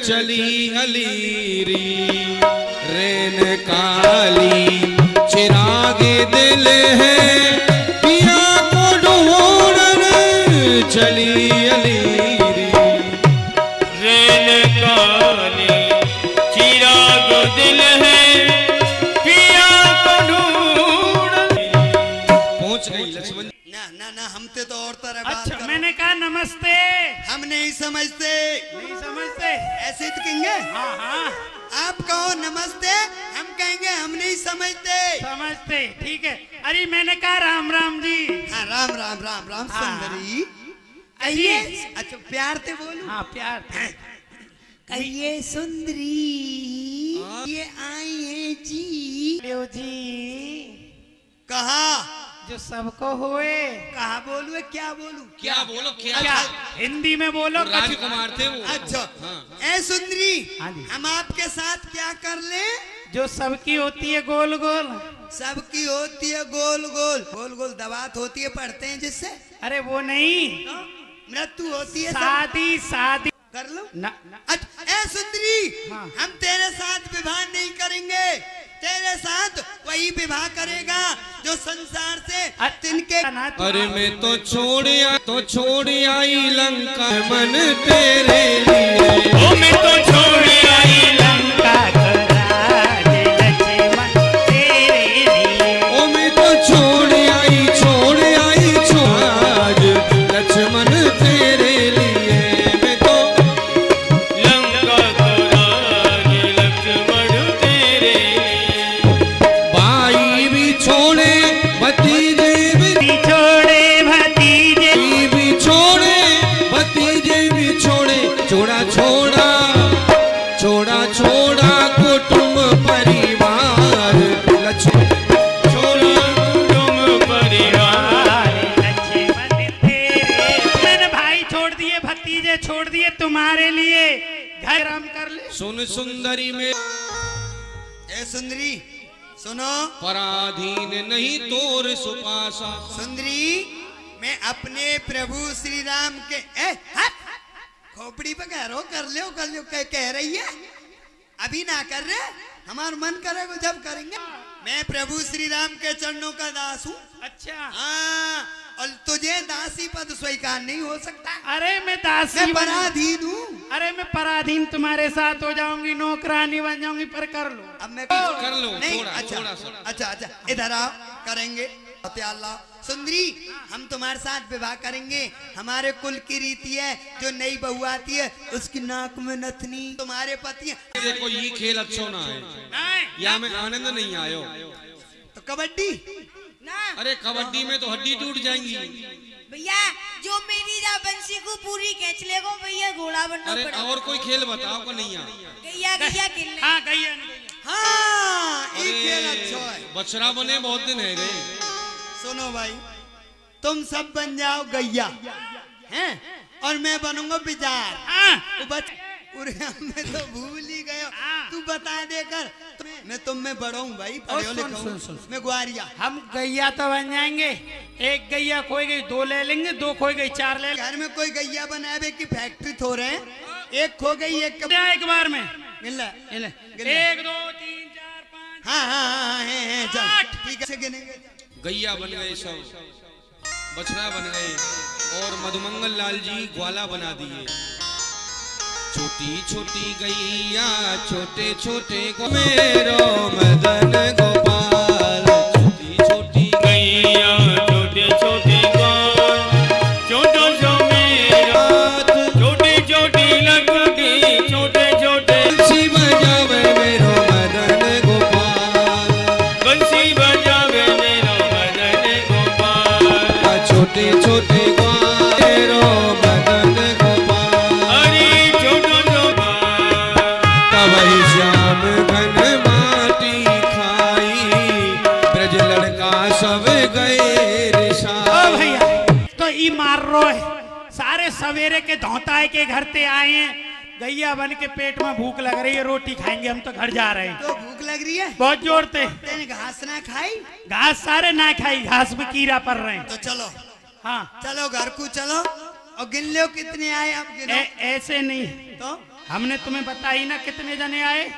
चली अलीरी रेन काली चिरागे दिल है पिया को ढूंढन चली अलीरी रेल काली चिराग दिल है पिया को ढूंढ। पहुंच गई लक्ष्मण ना ना ना हम ते तो और तरह बात अच्छा करो। मैंने कहा नमस्ते हम नहीं समझते नहीं समझते। ऐसे ही तो कहेंगे हाँ हाँ आप कहो नमस्ते, हम कहेंगे हम नहीं समझते। समझते, ठीक है। अरे मैंने कहा राम राम जी। हाँ, राम राम राम राम हाँ। सुंदरी। कहिए। अच्छा प्यार से बोलो। हाँ प्यार। कहिए सुंदरी ये आई है जी। लियो जी कहा जो सबको हुए। कहा बोलू क्या बोलू? क्या बोलो क्या? क्या हिंदी में बोलो। राजकुमार थे वो। अच्छा हाँ। ए सुंदरी, हाँ जी। हम आपके साथ क्या कर ले? जो सबकी होती है गोल गोल। सबकी होती है गोल गोल। गोल गोल दबात होती है, पढ़ते हैं जिससे। अरे वो नहीं, मृत्यु होती है। शादी शादी कर लो ना। अच्छा ए सुंदरी, हाँ। हम तेरे साथ विवाह नहीं करेंगे। तेरे साथ वही विवाह करेगा जो संसार से तिनके। अरे मैं तो छोड़ आई लंका मन तेरे लिए। ओ मैं तो छोड़ आई लंका कराजे लक्ष्मण तेरे लिए। ओ मैं तो छोड़ आई आज लक्ष्मण तेरे लिए। मैं तो लंका कराजे लक्ष्मण तेरे लिए। भाई भी छोड़े भतीजे भी छोड़े भतीजे भी छोड़े भतीजे भी छोड़े। छोड़ा छोड़ा छोड़ा छोड़ा कुटुंब परिवार लक्ष्मण। छोड़ा कुटुंब परिवार लक्ष्मण तेरे। मैंने भाई छोड़ दिए, भतीजे छोड़ दिए तुम्हारे लिए। घर हम कर ले। सुन सुंदरी में ए सुंदरी सुनो। पराधीन नहीं तोर सुपासा। सुंदरी, मैं अपने प्रभु श्री राम के खोपड़ी पे कह रहा हूँ, कर लो कह रही है। अभी ना कर रहे, हमारा मन करेगा जब करेंगे। मैं प्रभु श्री राम के चरणों का दास हूँ। अच्छा। हाँ, और तुझे दासी पद स्वीकार नहीं हो सकता। अरे मैं दासी मैं पराधीन हूँ। अरे मैं पराधीन तुम्हारे साथ हो जाऊंगी, नौकरानी बन जाऊंगी, पर कर लो। अब मैं कर लो, नहीं। थोड़ा, अच्छा थोड़ा सा। अच्छा इधर आओ, करेंगे। अल्लाह सुंदरी, हम तुम्हारे साथ विवाह करेंगे। हमारे कुल की रीति है, जो नई बहू आती है उसकी नाक में नथनी। तुम्हारे पति है। देखो ये खेल अच्छा ना है, या में आनंद नहीं आयो। तो कबड्डी ना अरे कबड्डी में तो हड्डी टूट जाएंगी। भैया, जो मेरी जा बंसी को पूरी खींच लेगो भैया, घोड़ा बनना अरे पड़ेगा। और कोई खेल बताओ को नहीं आ। गैया खेलने। हाँ गई। हाँ, ये अरे खेल अच्छा है। बछड़ा बने बहुत दिन है गए। सुनो भाई, तुम सब बन जाओ गैया हैं, और मैं बनूंगा बिजार। मैं तो भूल ही गया। तू बता देकर मैं तुम में बड़ा हूँ भाई, पढ़ो लिखो। मैं ग्वारिया। हम गैया तो बन जाएंगे। एक गैया खोई गई 2 ले लेंगे, 2 खोई गई 4 ले लेंगे। घर में कोई गैया बनावे की फैक्ट्री थो रहे हैं। एक खो गई, एक एक बार में गिन ले। 1 2 3 4 5। हाँ है चल ठीक है, गिनेंगे। गैया बन गए सब, बछड़ा बन गए, और मधुमंगल लाल जी ग्वाला बना दिए। छोटी छोटी गैया छोटे छोटे मेरो मदन गोपाल। छोटी छोटी गैया छोटे छोटे ग्वाल, छोटो जो मेरा छोटी छोटी लकड़ी, छोटे छोटे बंसी बजावे मेरो मदन गोपाल। बंसी बजावे मेरो मदन गोपाल। छोटे छोटे मेरो मदन गोपाल। अरे छोटो जो तब श्याम घन माटी खाई, ब्रज लड़का सब गए रिसा। ओ भैया, तो ई मार रो है। सारे सवेरे के धौताए के घर ते आए हैं। गैया बन के पेट में भूख लग रही है, रोटी खाएंगे, हम तो घर जा रहे हैं। तो भूख लग रही है, बहुत जोर से। तेने घास ना खाई? घास सारे ना खाई, घास में कीड़ा पड़ रहे हैं। तो चलो हाँ चलो घर को चलो, और गिन लो कितने आए आप गिनो। ऐसे नहीं, तो हमने तुम्हें बताई ना कितने जने आए।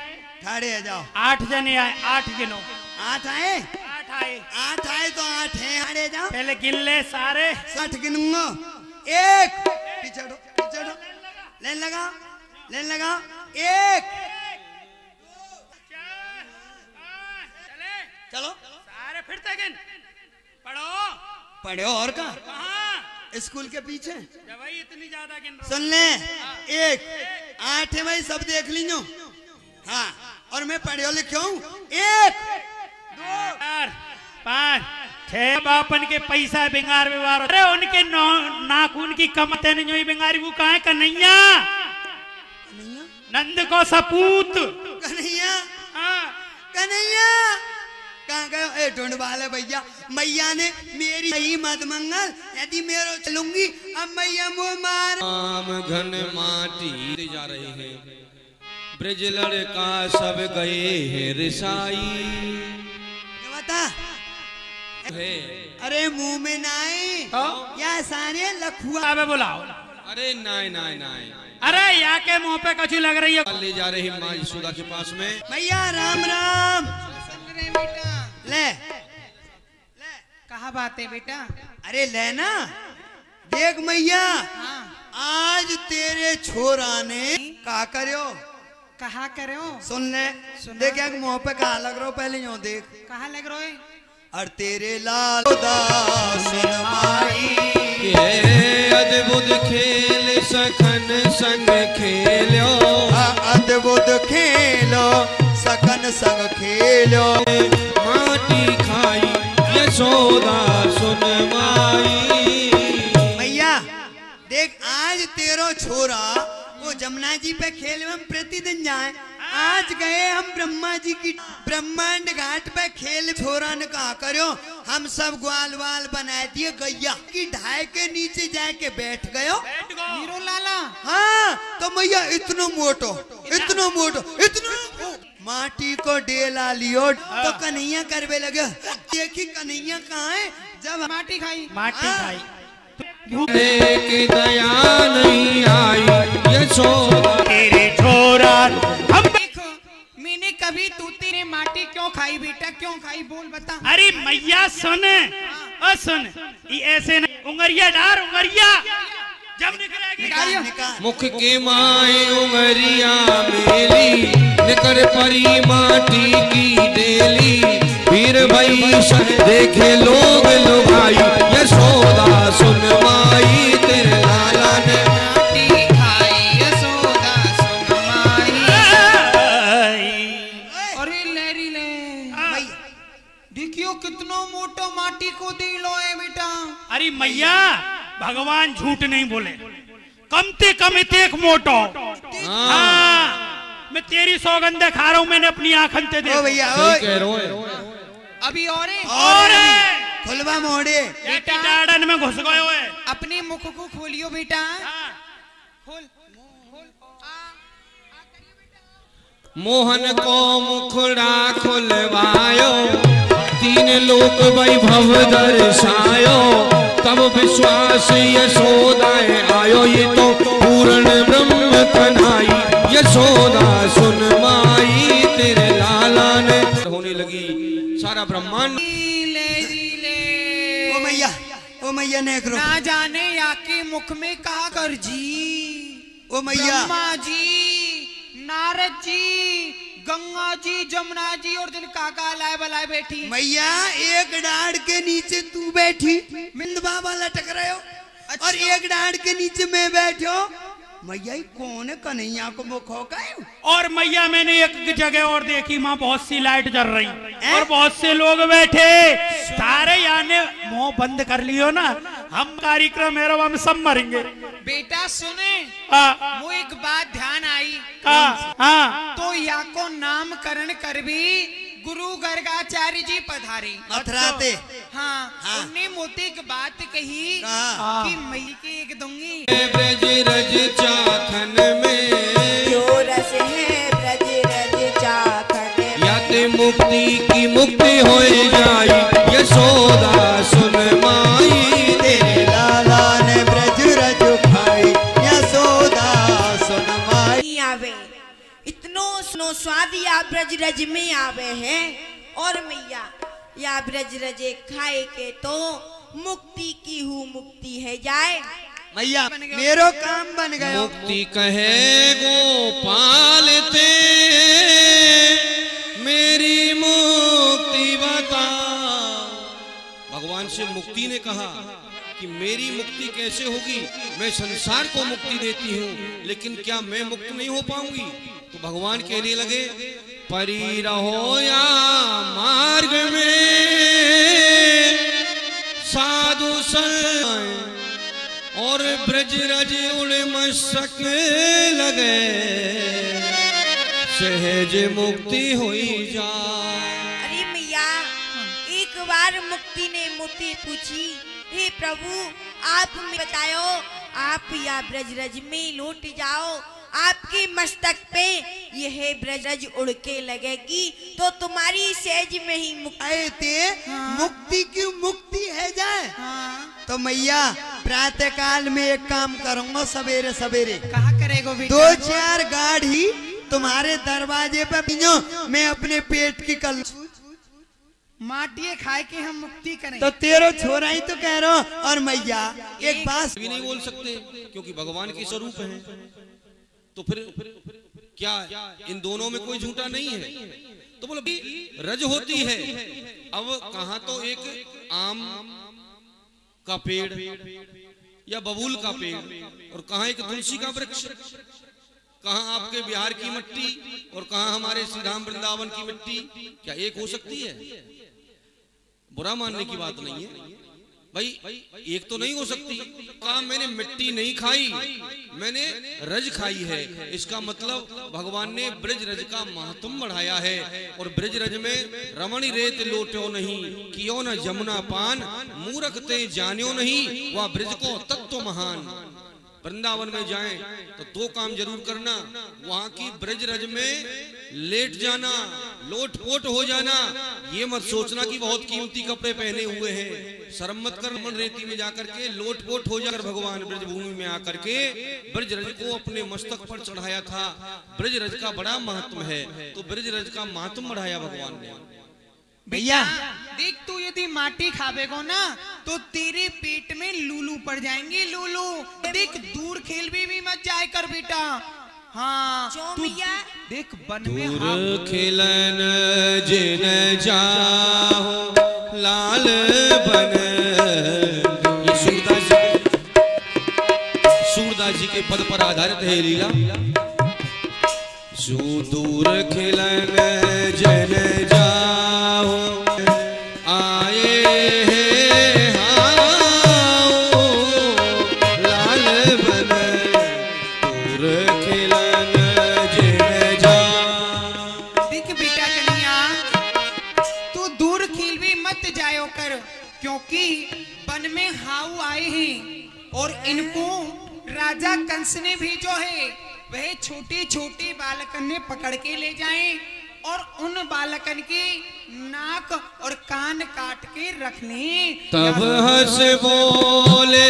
ठाड़े आ जाओ। 8 जने आए, 8 गिनो। 8 आए? 8 आए। 8 आए तो 8 है। ठाड़े जाओ, पहले गिन ले सारे। 60 गिनूंगा। 1 पीछे हटो, लाइन लगाओ। 1 चलो सारे फिर से गिन। पढ़ो और का कहाँ? स्कूल के पीछे। जब भाई इतनी ज्यादा गिन रहा हूं। सुन ले, 1 8 है भाई, सब देख लीजिए। हाँ और मैं पढ़ियो लिखो हूँ 1 2 4 5 6 बापन के पैसा बिंगार व्यवहार। अरे उनके नाखून की कमते ने जो बिंगारी वो कहाँ है? कन्हैया नंद को सपूत। कन्हैया हाँ कन्हैया कहाँ गयो? ए ढूंढ वाले भैया, मैया ने मेरी सही मत मंगल, यदि मेरो चलूंगी अब मैया मुँह मार। आम घन माटी जा रहे हैं, ब्रज लड़का सब गए हैं रिसाई। बता है अरे मुंह में नाई या सारे लखुआ। अबे बुलाओ। अरे नाय नाय नाय, अरे यहाँ के मुंह पे कछु लग रही है। ले जा रही माँ यशोदा के पास में। भैया राम राम। ले कहा बात है बेटा? अरे ले ना, देख मैया आज तेरे छोरा ने कहा करो। कहा करो? सुन ले, देख एक मुंह पे कहा लग रहा हो, पहले यूं देख। कहा लग रहा है? और तेरे लाल माई अद्भुत खेल सखन संग खेलो, अद्भुत खेलो सकन संग खेलो। माटी खाई यशोदा सुन माई। मैया देख आज तेरो छोरा वो जमुना जी पे खेल में प्रतिदिन जाए। आज गए हम ब्रह्मा जी की ब्रह्मांड घाट पे खेल। छोरा ने कहा करो हम सब ग्वाल वाल बना दिए, गैया की ढाई के नीचे जाके बैठ गयो। हीरो लाला। हाँ तो मैया इतनो मोटो इतनो माटी को डेला लियो तो कन्हैया करवे लगे। देखी कन्हैया कहाँ है? जब माटी खाई। माटी खाई की दया नहीं आई यशोदा तेरे छोरा। हम देखो मैंने कभी तूती ने माटी क्यों खाई बेटा? क्यों खाई बोल बता। अरे मैया सुन, सुन ये ऐसे न उंगरिया डार उंगरिया जब निकलेगी निकाल। मुख के माए उंगरिया मेली, निकर परी माटी की डेली। वीर भाई सब देखे लोग लुभाई यशोदा सुन माई। तेरे लाला ने माटी खाई यशोदा सुन माई। अरे लेरी ले देखियो कितनो मोटो माटी को दे लो है बेटा। अरे मैया भगवान झूठ नहीं बोले, कम ते कम एक मोटो। हाँ मैं तेरी सौगंध खा रहा हूँ, मैंने अपनी आंखन से देखा। भैया कह रहे अभी और खुलवा मोड़े बेटा गार्डन में घुस गए हुए। अपने मुख को खोलियो बेटा। खोल मोहन को मुखड़ा खुलवायो, 3 लोक वैभव दर्शायो। तब विश्वास यशोदाए आयो, ये तो पूर्ण ब्रह्म कन्हाई यशोदा सुन माई। तेरे लाला ने होने लगी सारा ब्रह्मांड। ओ मैया ने करो ना जाने याके मुख में कहा कर जी। ओ मैया ब्रह्मा जी, नारद जी, गंगा जी, जमुना जी और दिल काका लाए बलाए बैठी। मैया एक डाढ़ के नीचे तू बैठी, मिंद बाबा लटक रहे हो। अच्छा। और एक डाढ़ के नीचे मैं बैठो। मैया कौन है? कन्हैया को मुख हो गए। और मैया मैंने एक जगह और देखी, वहाँ बहुत सी लाइट जल रही और बहुत से लोग बैठे। सारे याने मुंह बंद कर लियो ना, हम कार्यक्रम है हम सब मरेंगे। बेटा सुने वो एक बात ध्यान आई। हाँ तो या को नामकरण कर भी गुरु गर्गाचार्य जी पधारे मथुराते। हाँ उनने मोती एक बात कही कि मई के एक दूंगी। ब्रज रज चाखन में जो रस है ब्रज रज चाखन में, या ते मुक्ति की मुक्ति हो जाई यशोदा सुन माई। तेरे लाला ने ब्रज रज खाई यशोदा सुन माई। आवे इतनो स्नो स्वाद या ब्रज रज में आवे है। और मैया या ब्रज रजे खाए के तो मुक्ति की हूँ मुक्ति है जाए। मैया मेरो काम बन गयो। मुक्ति कहे गोपाल ते मेरी मुक्ति बता। भगवान से मुक्ति ने कहा कि मेरी मुक्ति कैसे होगी? मैं संसार को मुक्ति देती हूँ, लेकिन क्या मैं मुक्त नहीं हो पाऊंगी? तो भगवान कहने लगे परी रहो या मार्ग में साधु संत और ब्रज रज उड़ मस्तक लगे सहज मुक्ति हुई जा। अरे मैया, एक बार मुक्ति ने मुझसे पूछी, हे प्रभु आप में बताओ, आप या ब्रज रज में लौट जाओ, आपके मस्तक पे यह ब्रज उड़ के लगेगी तो तुम्हारी सहज में ही मुक्ति। मुक्ति की मुक्ति है जाए। तो मैया प्रातः काल में एक काम करूंगा, सवेरे सवेरे कहा करेगो बेटा? 2-4 गाड़ी तुम्हारे दरवाजे पे पियो, मैं अपने पेट की कल माटिए खाए के हम मुक्ति करें। तो तेरो छोरा ही तो कह रहा हूं। और मैया एक बात भी नहीं बोल सकते क्योंकि भगवान के स्वरूप है, तो फिर क्या इन दोनों में कोई झूठा नहीं है? तो बोलो रज होती है। अब कहाँ तो एक आम का पेड़ या बबूल का पेड़ और कहाँ एक तुलसी का वृक्ष, कहाँ आपके बिहार की मिट्टी और कहाँ हमारे श्री धाम वृंदावन की मिट्टी, क्या एक हो सकती है? बुरा मानने की बात नहीं है भाई, एक तो नहीं हो सकती। कहा मैंने मिट्टी नहीं खाई, मैंने रज खाई है। इसका मतलब भगवान ने ब्रज रज का महत्व बढ़ाया है। और ब्रज रज में रमणी रेत लोटो नहीं, कियो न जमुना पान, मूर्ख ते जान्यो नहीं, वह ब्रज को तत्व महान। वृंदावन में जाएं तो 2 काम जरूर करना, वहां की ब्रज रज में लेट जाना, लोट पोट हो जाना। ये मत सोचना कि बहुत कीमती कपड़े पहने हुए हैं, शर्म मत कर। मन रेती में जाकर के लोट पोट हो जाकर भगवान ब्रज भूमि में आकर के ब्रज रज को अपने मस्तक पर चढ़ाया था। ब्रज रज का बड़ा महत्व है, तो ब्रज रज का महत्व बढ़ाया भगवान ने। भैया देख, तू यदि माटी खावेगो ना तो तेरे पेट में लूलू पड़ जाएंगे, लूलू। देख दूर खेल भी मत जाए कर बेटा। हाँ जो तू मैया देख वन में दूर खिलन जिन जाहो लाल बन। ये सूरदास जी के पद पर आधारित है लीला। दूर खिलन जिन जाहो आए हैं हाओ लाल बन। दूर खिलन जिन जाओ। देख बेटा कन्हैया, तू दूर खेल भी मत जायो कर, क्योंकि वन में हाउ आए हैं और इनको राजा कंस ने भेजो है। वह छोटे छोटे बालकन ने पकड़ के ले जाएं और उन बालकन के नाक और कान काट के रख लें। तब हंस बोले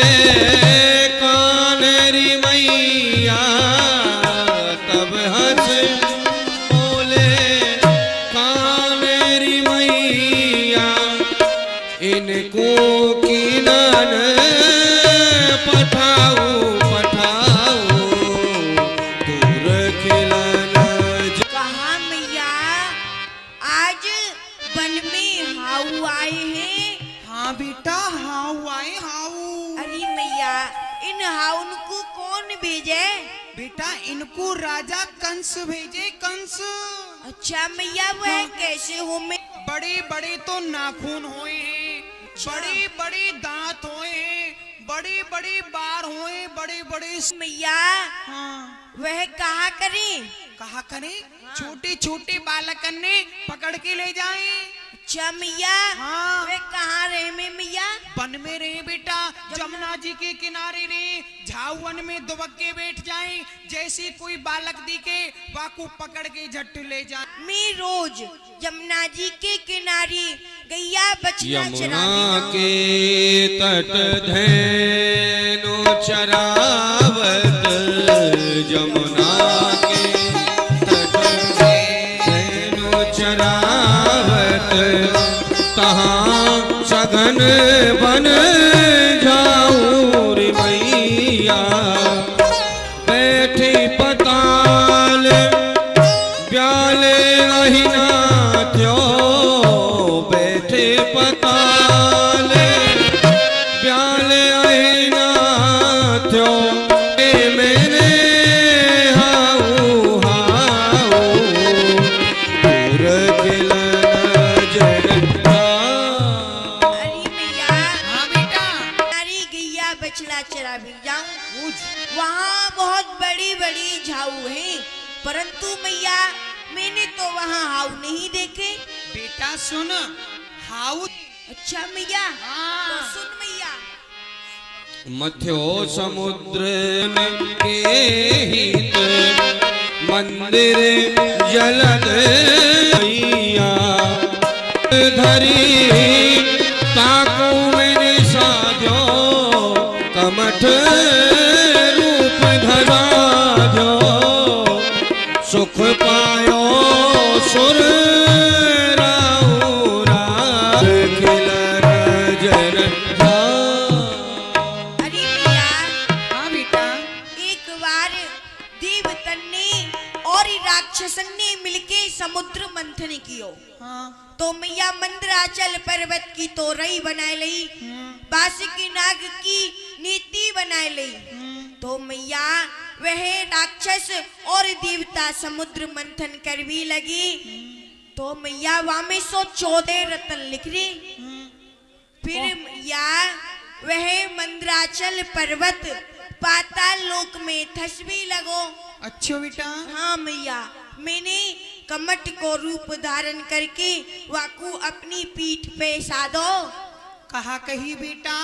कानेरी मैया, तब हंस बोले कानेरी मैया, इनको किनन पठाओ पठाओ दूर खिलन। कहा मैया, आज वन में हाउ आए हैं। हाँ बेटा, हाउ आए हाउ। अरे मैया, इन हाउन को कौन भेजे? बेटा इनको राजा कंस भेजे, कंस। अच्छा मैया, वह कैसे हो? मैं बड़े बड़े तो नाखून हुए हैं, बड़े बड़े दांत हुए हैं, बड़े बड़े बार हुए, बड़े बड़े। मैया, हाँ वह कहा करे? कहा करे, छोटे छोटे बालकन ने पकड़ के ले जाए। अच्छा मैया, हाँ। वह कहाँ रहे में मैया? वन में रहे बेटा, जमुना जी के किनारे रहे। झाऊ वन में दुबक के बैठ जाए, जैसे कोई बालक दिखे वाकू पकड़ के झट ले जाए। मैं रोज यमुना जी के किनारे गैया बछड़ा यमुना के तट धेनु चरावत, यमुना के तट धेनु चरावत, तहाँ सघन बन जाऊं रे मैया। बैठी पताल ब्याले अहिना त्यो, बैठे पताल ब्याले अहिना त्यो, बहुत बड़ी बड़ी झाऊ हैं, परंतु मैया मैंने तो वहाँ हाउ नहीं देखे। बेटा सुन, हाउ। अच्छा मैया, तो सुन मैया। मथ्यो समुद्र में के हित मंदिर जलद मैया धरी ताकू मैंने साजो कमठ रूप धरा जो सुख पायो सुर राक्षसन ने मिलके समुद्र मंथन कियो। तो मैया मंदराचल पर्वत की तोरई बनाए लई, बासुकी नाग की नीति बनाए लई। तो मैया वह राक्षस और देवता समुद्र मंथन कर भी लगी। तो मैया वहां में 114 रत्न लिख रही। फिर मैया वह मंदराचल पर्वत पाताल लोक में धस भी लगो। अच्छा बेटा। हाँ मैया, मैंने कमट को रूप धारण करके वाकू अपनी पीठ पे साधो। कहा कही बेटा,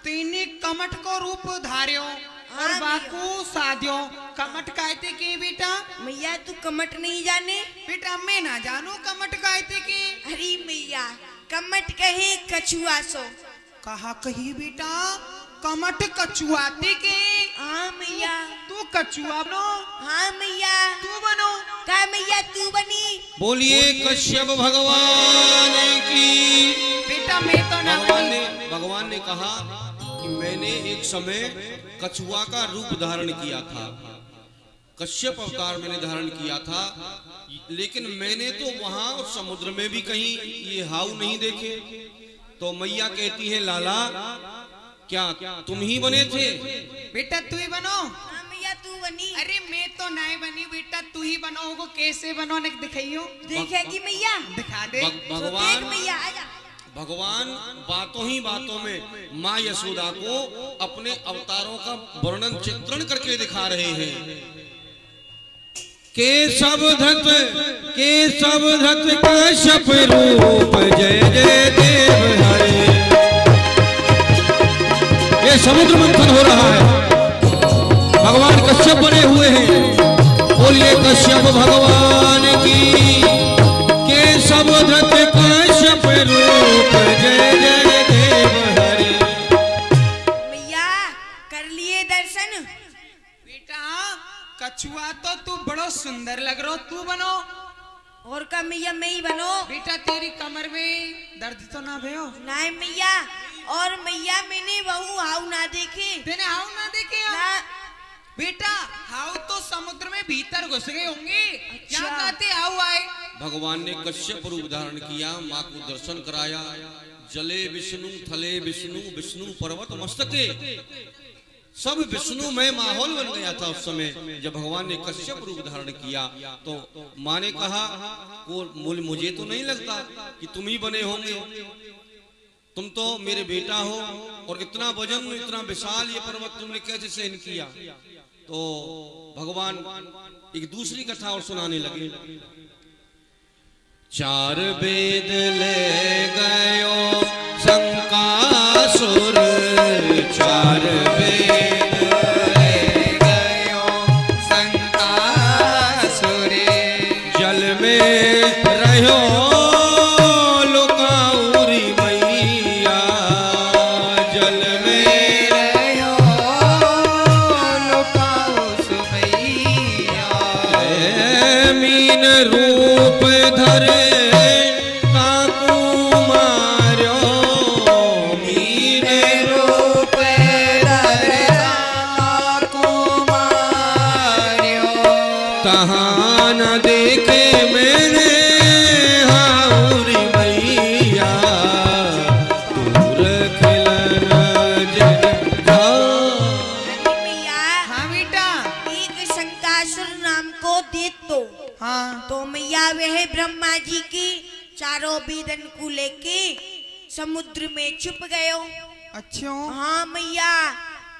तेने कमट को रूप धार्यो और वाकू साध्यो। कमट कहते के बेटा? मैया तू कमट नहीं जाने? बेटा मैं ना जानू कमट कहते के। अरे मैया, कमट कहे कछुआ सो। कहा कही बेटा, कमट कछुआते के? हाँ मैया। तू कछुआ बनो? हाँ मैया। तू बनो? क्या मैया तू बनी? बोलिए कश्यप भगवान की। बेटा मैं तो ना। भगवान ने कहा कि मैंने एक समय कछुआ का रूप धारण किया था, कश्यप अवतार मैंने धारण किया था, लेकिन मैंने तो वहां समुद्र में भी कहीं ये हाउ नहीं देखे। तो मैया कहती है लाला क्या तुम ही बने थे? बेटा तू ही बनो। हाँ मैया तू बनी। अरे मैं तो नहीं बनी बेटा, तू ही बनो। होगो कैसे बनो ने दिखाइयो। देखेगी मैया? दिखा दे। भगवान मैया आजा। भगवान बातों ही बातों में माँ यशोदा को अपने अवतारों का वर्णन चित्रण करके दिखा रहे हैं। केशव धत कश्यप रूप जय जय देव हरे। ये समुद्र मंथन हो रहा है, भगवान कश्यप बने हुए हैं। बोलिए कश्यप भगवान की। केशव धत कश्यप रूप जय जय देव हरे। मैया कर लिए दर्शन? बेटा कछुआ तो तू बड़ो सुंदर लग रहा, तू बनो। और का मैया मैं ही बनो? बेटा तेरी कमर में दर्द तो ना भयो? नहीं मैया। और मैया मैंने वहू हाउ ना देखे। तेने हाउ ना देखे? ना। बेटा हाउ तो समुद्र में भीतर घुस गए होंगे। अच्छा। क्या कहते हाउ आए? भगवान ने कश्यप रूप धारण किया, माँ को दर्शन कराया। जले विष्णु थले विष्णु, विष्णु पर्वत मस्तके, सब विष्णुमय माहौल बन गया था उस समय जब भगवान ने कश्यप रूप धारण किया। तो माँ ने कहा मुझे तो नहीं लगता कि तुम ही बने होंगे, तुम तो मेरे बेटा हो, और इतना वजन इतना विशाल ये पर्वत तुमने कैसे सहन किया? तो भगवान एक दूसरी कथा और सुनाने लगे। चार वेद ले गयो शंकासुर, चार वेद ले गयो शंकासुर, जल में रहो लुकाउरी मैया, जल में रहो लुकाउस मैया। मीन रूप धरे ब्रह्मा जी की चारों वेदन को लेके समुद्र में छुप गयो। अच्छा। हाँ मैया।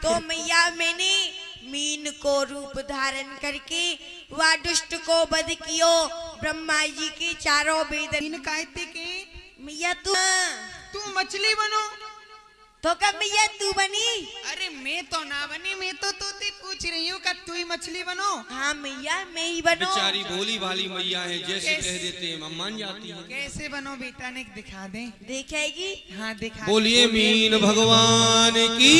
तो मैया मैंने मीन को रूप धारण करके वह दुष्ट को वध कियो। ब्रह्मा जी के चारों वेद कहते के मैया तू मछली बनो तो कब मैया तू बनी? अरे मैं तो ना बनी, मैं तो तुझसे पूछ रही हूँ कि तू ही मछली बनो। हाँ मैया मैं ही बनो। बेचारी भोली भाली मैया है, जैसे कह देते हैं हम मान जाती है। कैसे बनो बेटा ने दिखा दे। देखेगी? हाँ दिखा। बोलिए मीन भगवान की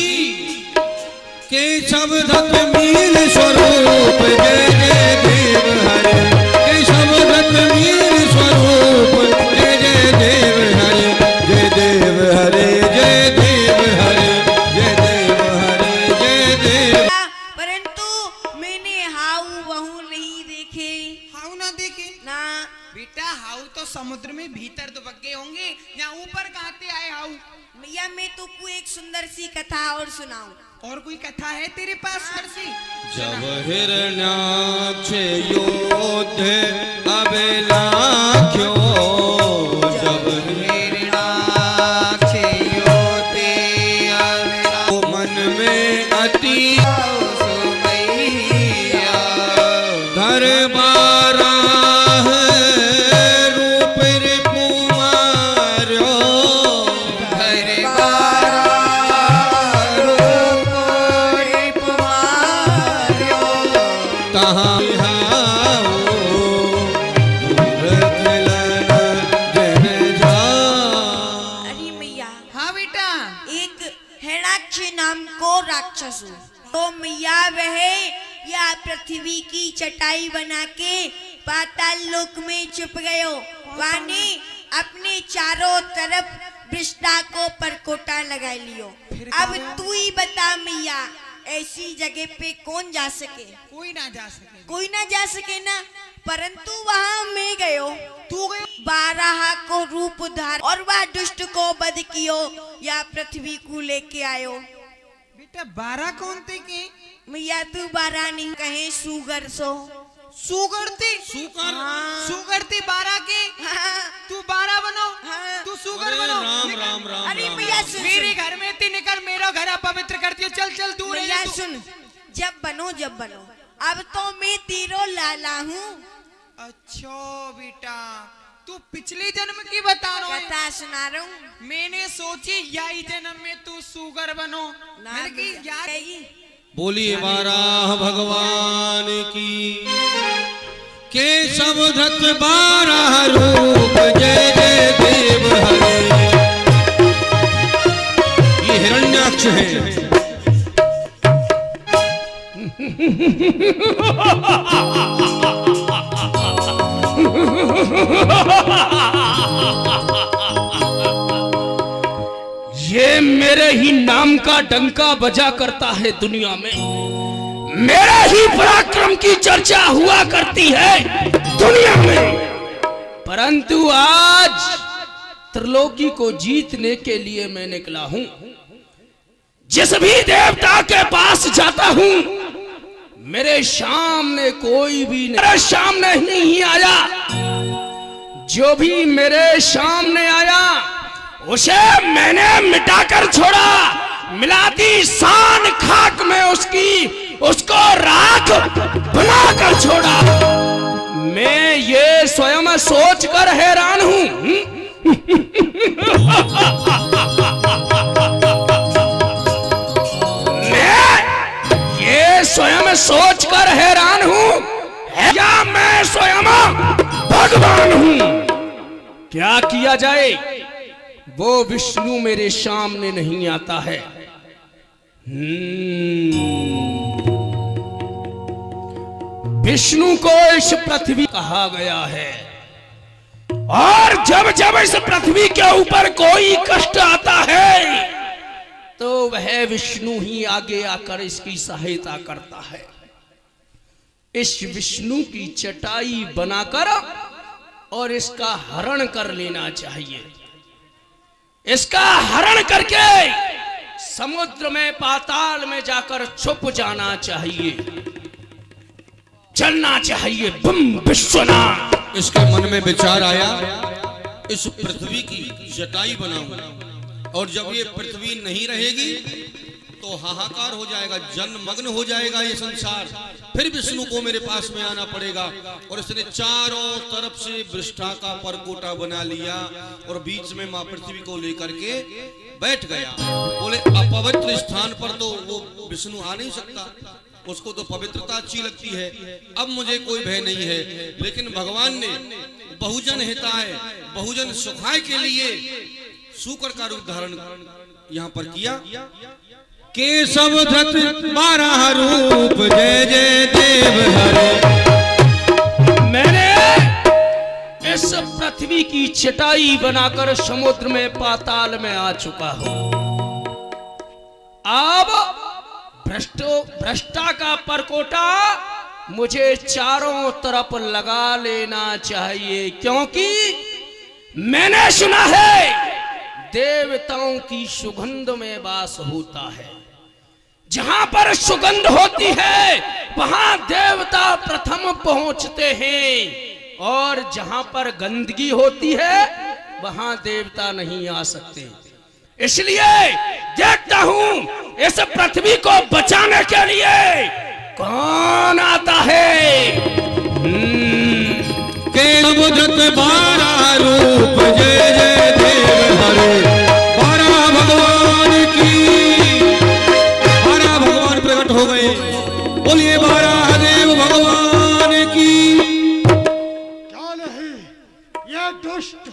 केशव दत्त मीन स्वरूप जय जय देव हरे। केशव दत्त मीन स्वरूप जय जय देव हरे। जय देव हरे जय देव हरे जय देव हरे जय देव। परंतु मैंने हाउ बहू नहीं देखे। हाउ ना देखे ना बेटा, हाउ तो समुद्र में भीतर दुबके होंगे, यहाँ ऊपर कहाँ से आए हाउ? मैया मैं तुमको एक सुंदर सी कथा और सुनाऊं। और कोई कथा है तेरे पास सरसी? जब हिरण्याक्ष योद्धे अबेलाख्यो। जब हिरण्याक्ष योद्धे अबेलाख्यो मन में अति धर बारा रूप रिपुमार्यो। धर राक्षस तो मैया वह या पृथ्वी की चटाई बना के पाताल लोक में छुप गयो। वाने अपने चारों तरफ विष्टा को परकोटा लगा लियो। अब तू ही बता मैया, ऐसी जगह पे कौन जा सके? कोई ना जा सके। कोई ना जा सके ना, परंतु वहाँ मैं गयो। तू गयो? बारह को रूप धार और वह दुष्ट को वध कियो या पृथ्वी को लेके आयो। बेटा 12 कौन थे के? मैया तू 12 नहीं कहे सुगर सो। सुगरती? सुकर? हाँ। सुगरती 12 के? हाँ। तू 12 बनो? हाँ। तू सुगर बनो? राम राम राम। अरे राम, मैया राम। सुन, मेरे घर में ती निकल, मेरा घर अपवित्र करती है। चल चल दूर है। मैया सुन, जब बनो अब तो मैं तीरो लाला हूँ। अच्छा बेटा, तू पिछले जन्म की बता रहा है? कथा सुना रहा हूँ। मैंने सोची यही जन्म में तू सुगर बनो। मैंने की याद बोलिए वाराह भगवान की केशव दत्त 12 रूप जय जय देव हरे। ये हिरण्याक्ष है। ये मेरे ही नाम का डंका बजा करता है दुनिया में। मेरे ही पराक्रम की चर्चा हुआ करती है दुनिया में। परंतु आज त्रिलोकी को जीतने के लिए मैं निकला हूं। जिस भी देवता के पास जाता हूं, मेरे सामने कोई भी मेरे सामने नहीं आया। जो भी मेरे सामने आया उसे मैंने मिटाकर छोड़ा। मिलाती शान खाक में उसको राख बनाकर छोड़ा। मैं ये स्वयं सोचकर हैरान हूं। मैं ये स्वयं सोचकर हैरान हूं या मैं स्वयं भगवान हूं। क्या किया जाए? वो विष्णु मेरे सामने नहीं आता है। विष्णु को इस पृथ्वी कहा गया है, और जब जब इस पृथ्वी के ऊपर कोई कष्ट आता है तो वह विष्णु ही आगे आकर इसकी सहायता करता है। इस विष्णु की चटाई बनाकर और इसका हरण कर लेना चाहिए। इसका हरण करके समुद्र में पाताल में जाकर छुप जाना चाहिए, चलना चाहिए। बम विश्वनाथ। इसके मन में विचार आया, इस पृथ्वी की चटाई बनाऊं, और जब ये पृथ्वी नहीं रहेगी तो हाहाकार हो जाएगा, जन्मग्न हो जाएगा ये संसार। फिर विष्णु को मेरे पास में आना पड़ेगा। और इसने चारों तरफ से वृष्ठा का परकोटा बना लिया और बीच में माँ पृथ्वी को लेकर के बैठ गया। बोले अपवित्र स्थान पर तो वो विष्णु आ नहीं सकता, उसको तो पवित्रता अच्छी लगती है। अब मुझे कोई भय नहीं है। लेकिन भगवान ने बहुजन हिताय बहुजन सुखाय के लिए शूकर का रूप धारण यहाँ पर किया। केशव धृत 12 रूप जय जय देव हरे। मैंने इस पृथ्वी की चटाई बनाकर समुद्र में पाताल में आ चुका हूं। अब भ्रष्टा का परकोटा मुझे चारों तरफ लगा लेना चाहिए, क्योंकि मैंने सुना है देवताओं की सुगंध में वास होता है। जहां पर सुगंध होती है वहां देवता प्रथम पहुंचते हैं, और जहां पर गंदगी होती है वहां देवता नहीं आ सकते। इसलिए देखता हूं इस पृथ्वी को बचाने के लिए कौन आता है। केशव धृत 12 रूप जय जय देव हरे। 12 भगवान की 12 भगवान प्रकट हो गए। बोलिए 12 देव भगवान की। क्या नहीं, ये दुष्ट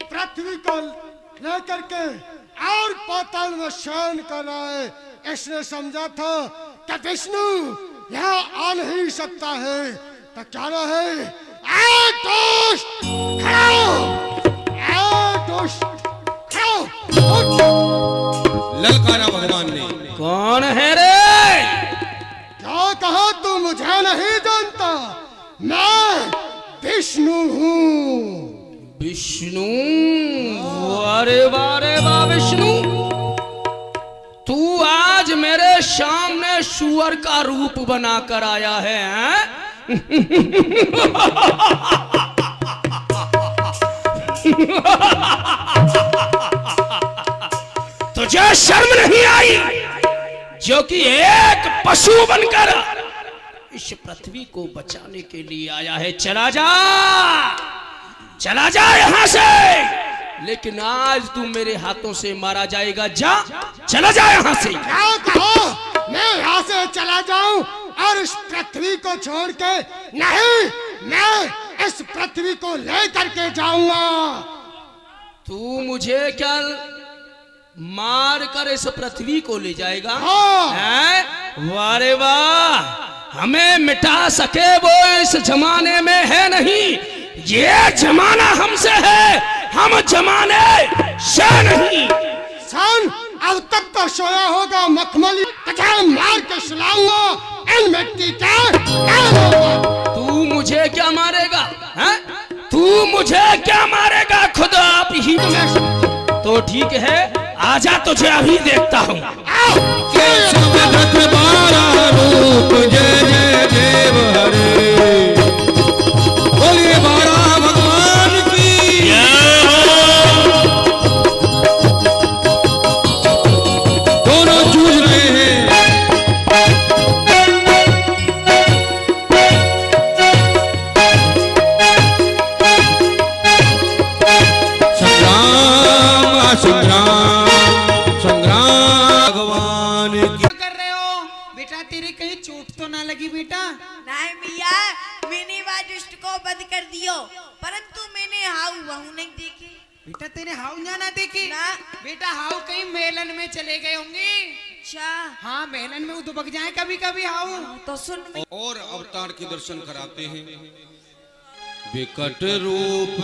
पृथ्वी को लेकर के और पाताल में शयन कर रहा है। इसने समझा था कि विष्णु यहाँ आ नहीं सकता है, तो क्या है दुष्ट खड़ो, दुष्ट खड़ो। ललकारा भगवान ने। कौन है रे? क्या कहा? तू मुझे नहीं जानता, मैं विष्णु हूँ। विष्णु? अरे वारे वाह विष्णु, तू आज मेरे सामने सुअर का रूप बनाकर आया है, हैं? तुझे शर्म नहीं आई जो कि एक पशु बनकर इस पृथ्वी को बचाने के लिए आया है? चला जा, चला जा यहां से। लेकिन आज तू मेरे हाथों से मारा जाएगा। जा, चला जा यहां से। क्या कहो? मैं यहाँ से चला जाऊं और इस पृथ्वी को छोड़ के? नहीं, मैं इस पृथ्वी को लेकर के जाऊंगा। तू मुझे क्या मार कर इस पृथ्वी को ले जाएगा? हाँ। हैं? वारे वाह, हमें मिटा सके वो इस जमाने में है नहीं। ये जमाना हमसे है, हम जमाने से नहीं। सन अब तक तो सोया होगा मखमली, तुझे मार के सुलाऊंगा इन मिट्टी के। तू मुझे क्या मारेगा? हैं? तू मुझे क्या मारेगा? खुद आप ही तो ठीक है, आजा तुझे अभी देखता हूँ। केशव धृत 12 रूप जय जय देव हरे। बोलिए 12 भगवान की। दोनों जूझ रहे हैं। संग्राम संग्राम संग्राम भगवान की। कर रहे हो बेटा? तेरे कहीं चोट तो ना लगी बेटा? नहीं भैया, मैंने वह दुष्ट को वध कर दियो, परंतु मैंने हाउ वहू नहीं देखे। बेटा तेरे हाउ ना देखे? ना। बेटा हाउ कहीं मेलन में चले गए होंगे। अच्छा, हाँ, मेलन में उदबक जाए कभी कभी हाउ। तो सुन और अवतार के दर्शन कराते हैं। विकट रूप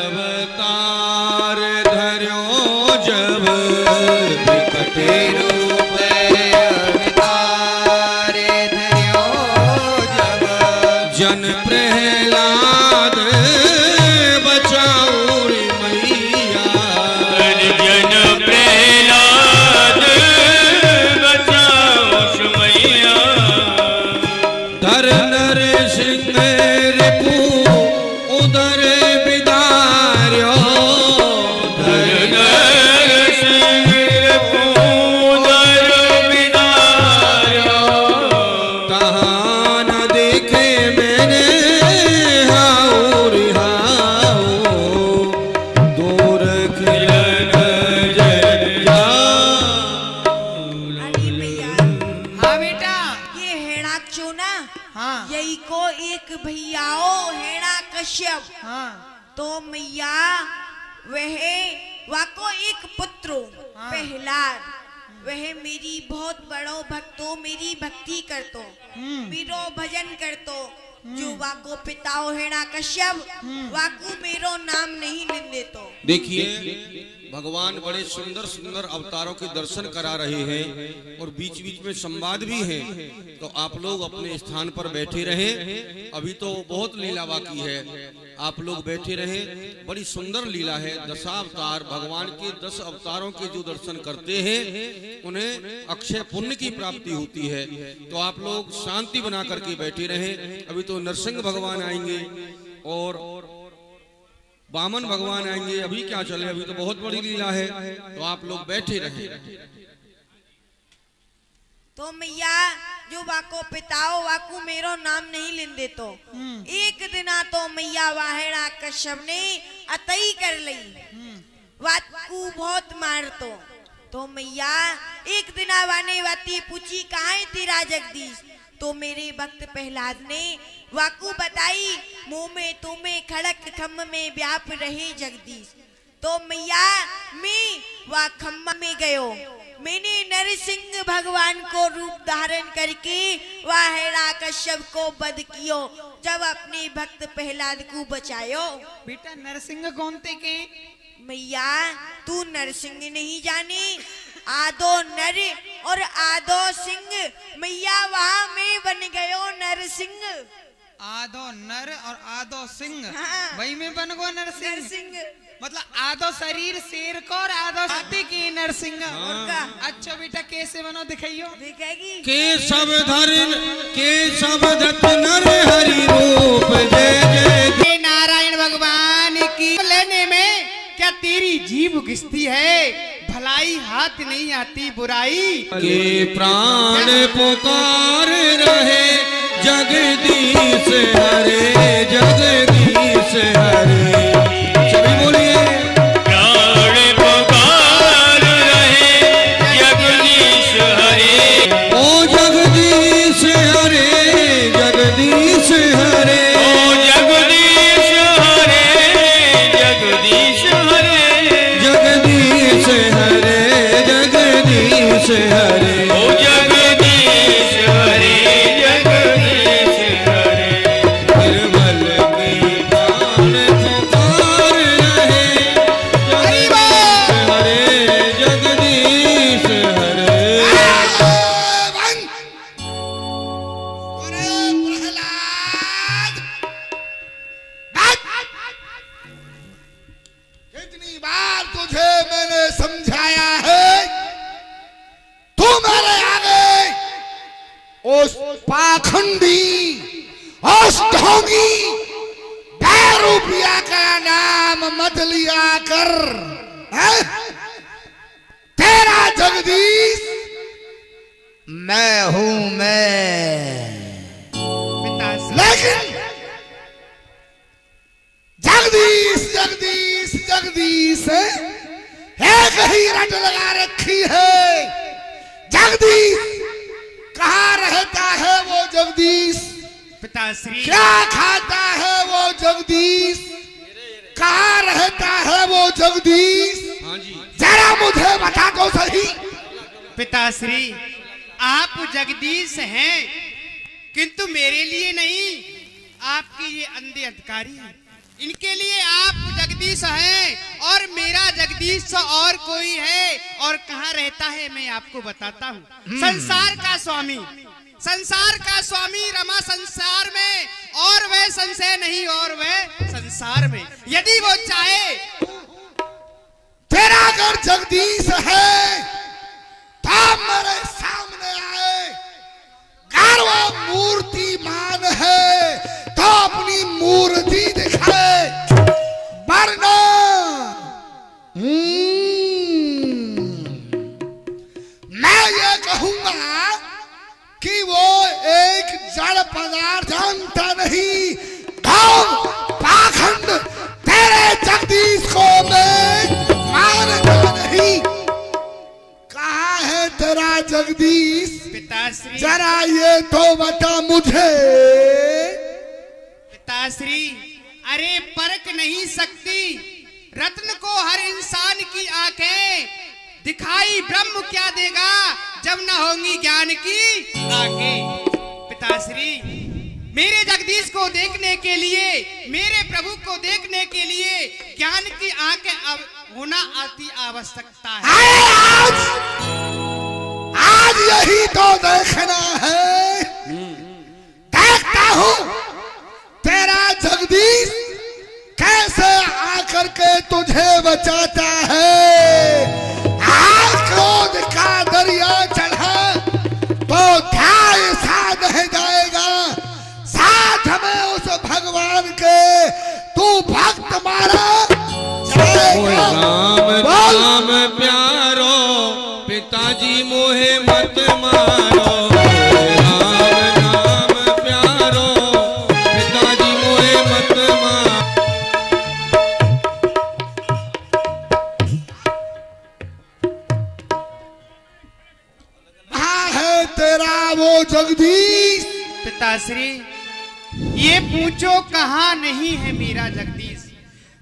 अवतार धर्यो जब, विकट रूप अवतार धर्यो जब, जन प्रहलाद बचाओ रे मैया। जन प्रहलाद बचाओ मैया। धर नर सिंह रिपु उदर बिदार्यो। धर नर सिंह रिपु उदर बिदार्यो। ना हाँ। यही को एक भैयाओ हेड़ा कश्यप। हाँ। तो मैया वह वाको एक पुत्र हाँ। प्रहलाद वह मेरी बहुत बड़ो भक्तो मेरी भक्ति करतो मेरो भजन करतो जो वाको पिताओ हेड़ा कश्यप वाकू मेरो नाम नहीं लेंदे तो। देखिए भगवान बड़े सुंदर सुंदर अवतारों के दर्शन करा रहे हैं और बीच बीच में संवाद भी है, तो आप लोग अपने स्थान पर बैठे रहे। अभी तो बहुत लीला बाकी है, आप लोग बैठे रहे। बड़ी सुंदर लीला है। दशावतार भगवान के 10 अवतारों के जो दर्शन करते हैं उन्हें अक्षय पुण्य की प्राप्ति होती है। तो आप लोग शांति बना करके बैठे रहे। अभी तो नरसिंह भगवान आएंगे और वामन भगवान आएंगे। अभी क्या चले, अभी तो बहुत बड़ी लीला है, तो आप लोग बैठे रहे। तो मैया जो वाको पिताओ वाकू मेरो नाम नहीं लेंदे तो एक दिना तो मैया वाहेड़ा कश्यप ने अतई कर लई वाकू बहुत मार तो मैया एक दिना वाने वाती पूछी कहाँ है तेरा जगदीश। तो मेरे भक्त प्रहलाद ने वाकू बताई मुंह में तुम्हें खड़क खम्भ में व्याप रहे जगदीश। तो मैया मैं वह खम्भ में गयो मैंने नरसिंह भगवान को रूप धारण करके वह हेड़ा कश्यप को वध कियो जब अपने भक्त प्रहलाद को बचायो। बेटा नरसिंह कौन थे के? मैया तू नरसिंह नहीं जाने आदो नर और आदो सिंह मैया वहाँ में बन गयो नरसिंह। आदो नर और आदो सिंह हाँ। वही में बन गो नरसिंह। नरसिंह मतलब आधो शरीर शेर को और आधो हाथी की नरसिंह। हाँ। अच्छा बेटा कैसे बनो दिखाइयो? दिखेगी केशव धत नर हरि रूप जय जय नारायण भगवान की लेने में क्या तेरी जीभ घिसती है? भलाई हाथ नहीं आती बुराई के प्राण पुकार रहे जगदीश हरे जगदीश हरे। सभी बोलिए प्राण पुकार रहे जगदीश हरे। ओ जगदीश हरे जगदीश हरे। ओ जगदीश हरे जगदीश हरे। जगदीश हरे जगदीश हरे। ओ जगदीश हरे जगदीश हरे। निर्मल के प्राण पुकार रहे जगदीश हरे जगदीश हरे। कितनी बार तुझे मैंने समझाया है, तू मेरे आगे उस पाखंडी उस ढोंगी बेरूपिया का नाम मत लिया कर। है? तेरा जगदीश मैं हूं मैं, लेकिन जगदीश जगदीश जगदीश एक ही रट लगा रखी है। जगदीश कहाँ रहता है वो जगदीश? पिताश्री क्या खाता है वो जगदीश? कहाँ रहता है वो जगदीश? हाँ जी जरा मुझे बता दो सही। पिताश्री आप जगदीश हैं किंतु मेरे लिए नहीं, आपके ये अंधे अधिकारी हैं, इनके लिए आप जगदीश हैं और मेरा जगदीश और कोई है। और कहाँ रहता है मैं आपको बताता हूँ। संसार का स्वामी, संसार का स्वामी रमा संसार में और वह संशय नहीं और वह संसार में। यदि वो चाहे तेरा अगर जगदीश है तो मेरे सामने आए। अगर वो मूर्तिमान है तो अपनी मूर्ति दिखाए, वरना मैं ये कहूंगा कि वो एक जड़ पदार्थ जानता नहीं। तो पाखंड तेरे जगदीश को मैं मानता नहीं। कहाँ है तेरा जगदीश, पिताश्री, जरा ये तो बता मुझे। पिताश्री, अरे परख नहीं सकती रत्न को हर इंसान की आंखें, दिखाई ब्रह्म क्या देगा जब न होंगी ज्ञान की आंखें। पिताश्री, मेरे जगदीश को देखने के लिए, मेरे प्रभु को देखने के लिए ज्ञान की आंखें होना अति आवश्यकता है। आज यही तो देखना है। देखता हूँ तेरा जगदीश कैसे आकर के तुझे बचाता है। आज क्रोध का दरिया चढ़ा तो ध्यान साध जाएगा, साथ में उस भगवान के तू भक्त मारा जाएगा। राम नाम प्यारो, पिताजी मोहे मत मारो। राम नाम प्यारो, पिताजी मोहे मत मारो। कहाँ है तेरा वो जगदीश? पिताश्री, ये पूछो कहाँ नहीं है मेरा जगदीश।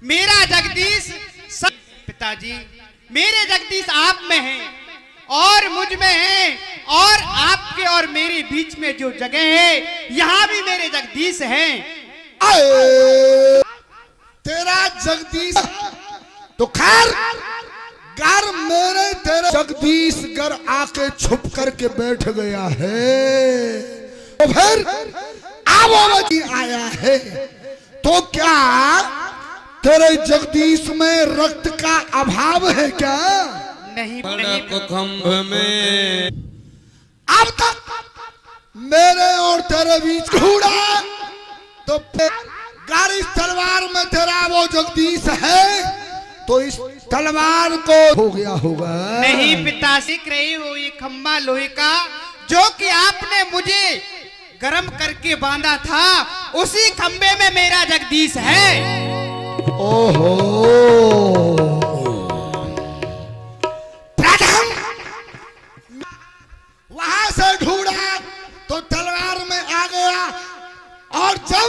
मेरा जगदीश सब, पिताजी मेरे जगदीश आप में है और मुझ में है, और आपके और मेरे बीच में जो जगह है यहाँ भी मेरे जगदीश हैं। तेरा जगदीश तो खैर घर मेरे तेरे जगदीश घर आके छुप करके बैठ गया है, तो फिर आवती आया है तो क्या तेरे जगदीश में रक्त का अभाव है क्या? नहीं, खंभ में अब तक मेरे और तेरे बीच घूड़ा तो गाड़ी इस तलवार में तेरा वो जगदीश है तो इस तलवार को हो गया होगा। नहीं पिताश्री, रही हो ये खंभा लोहे का जो कि आपने मुझे गरम करके बांधा था, उसी खंबे में मेरा जगदीश है। ओहो, प्रथम वहां से ढूंढा तो तलवार में आ गया, और जब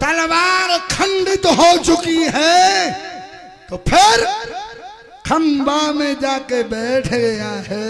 तलवार खंडित हो चुकी है तो फिर खंबा में जाके बैठ गया है।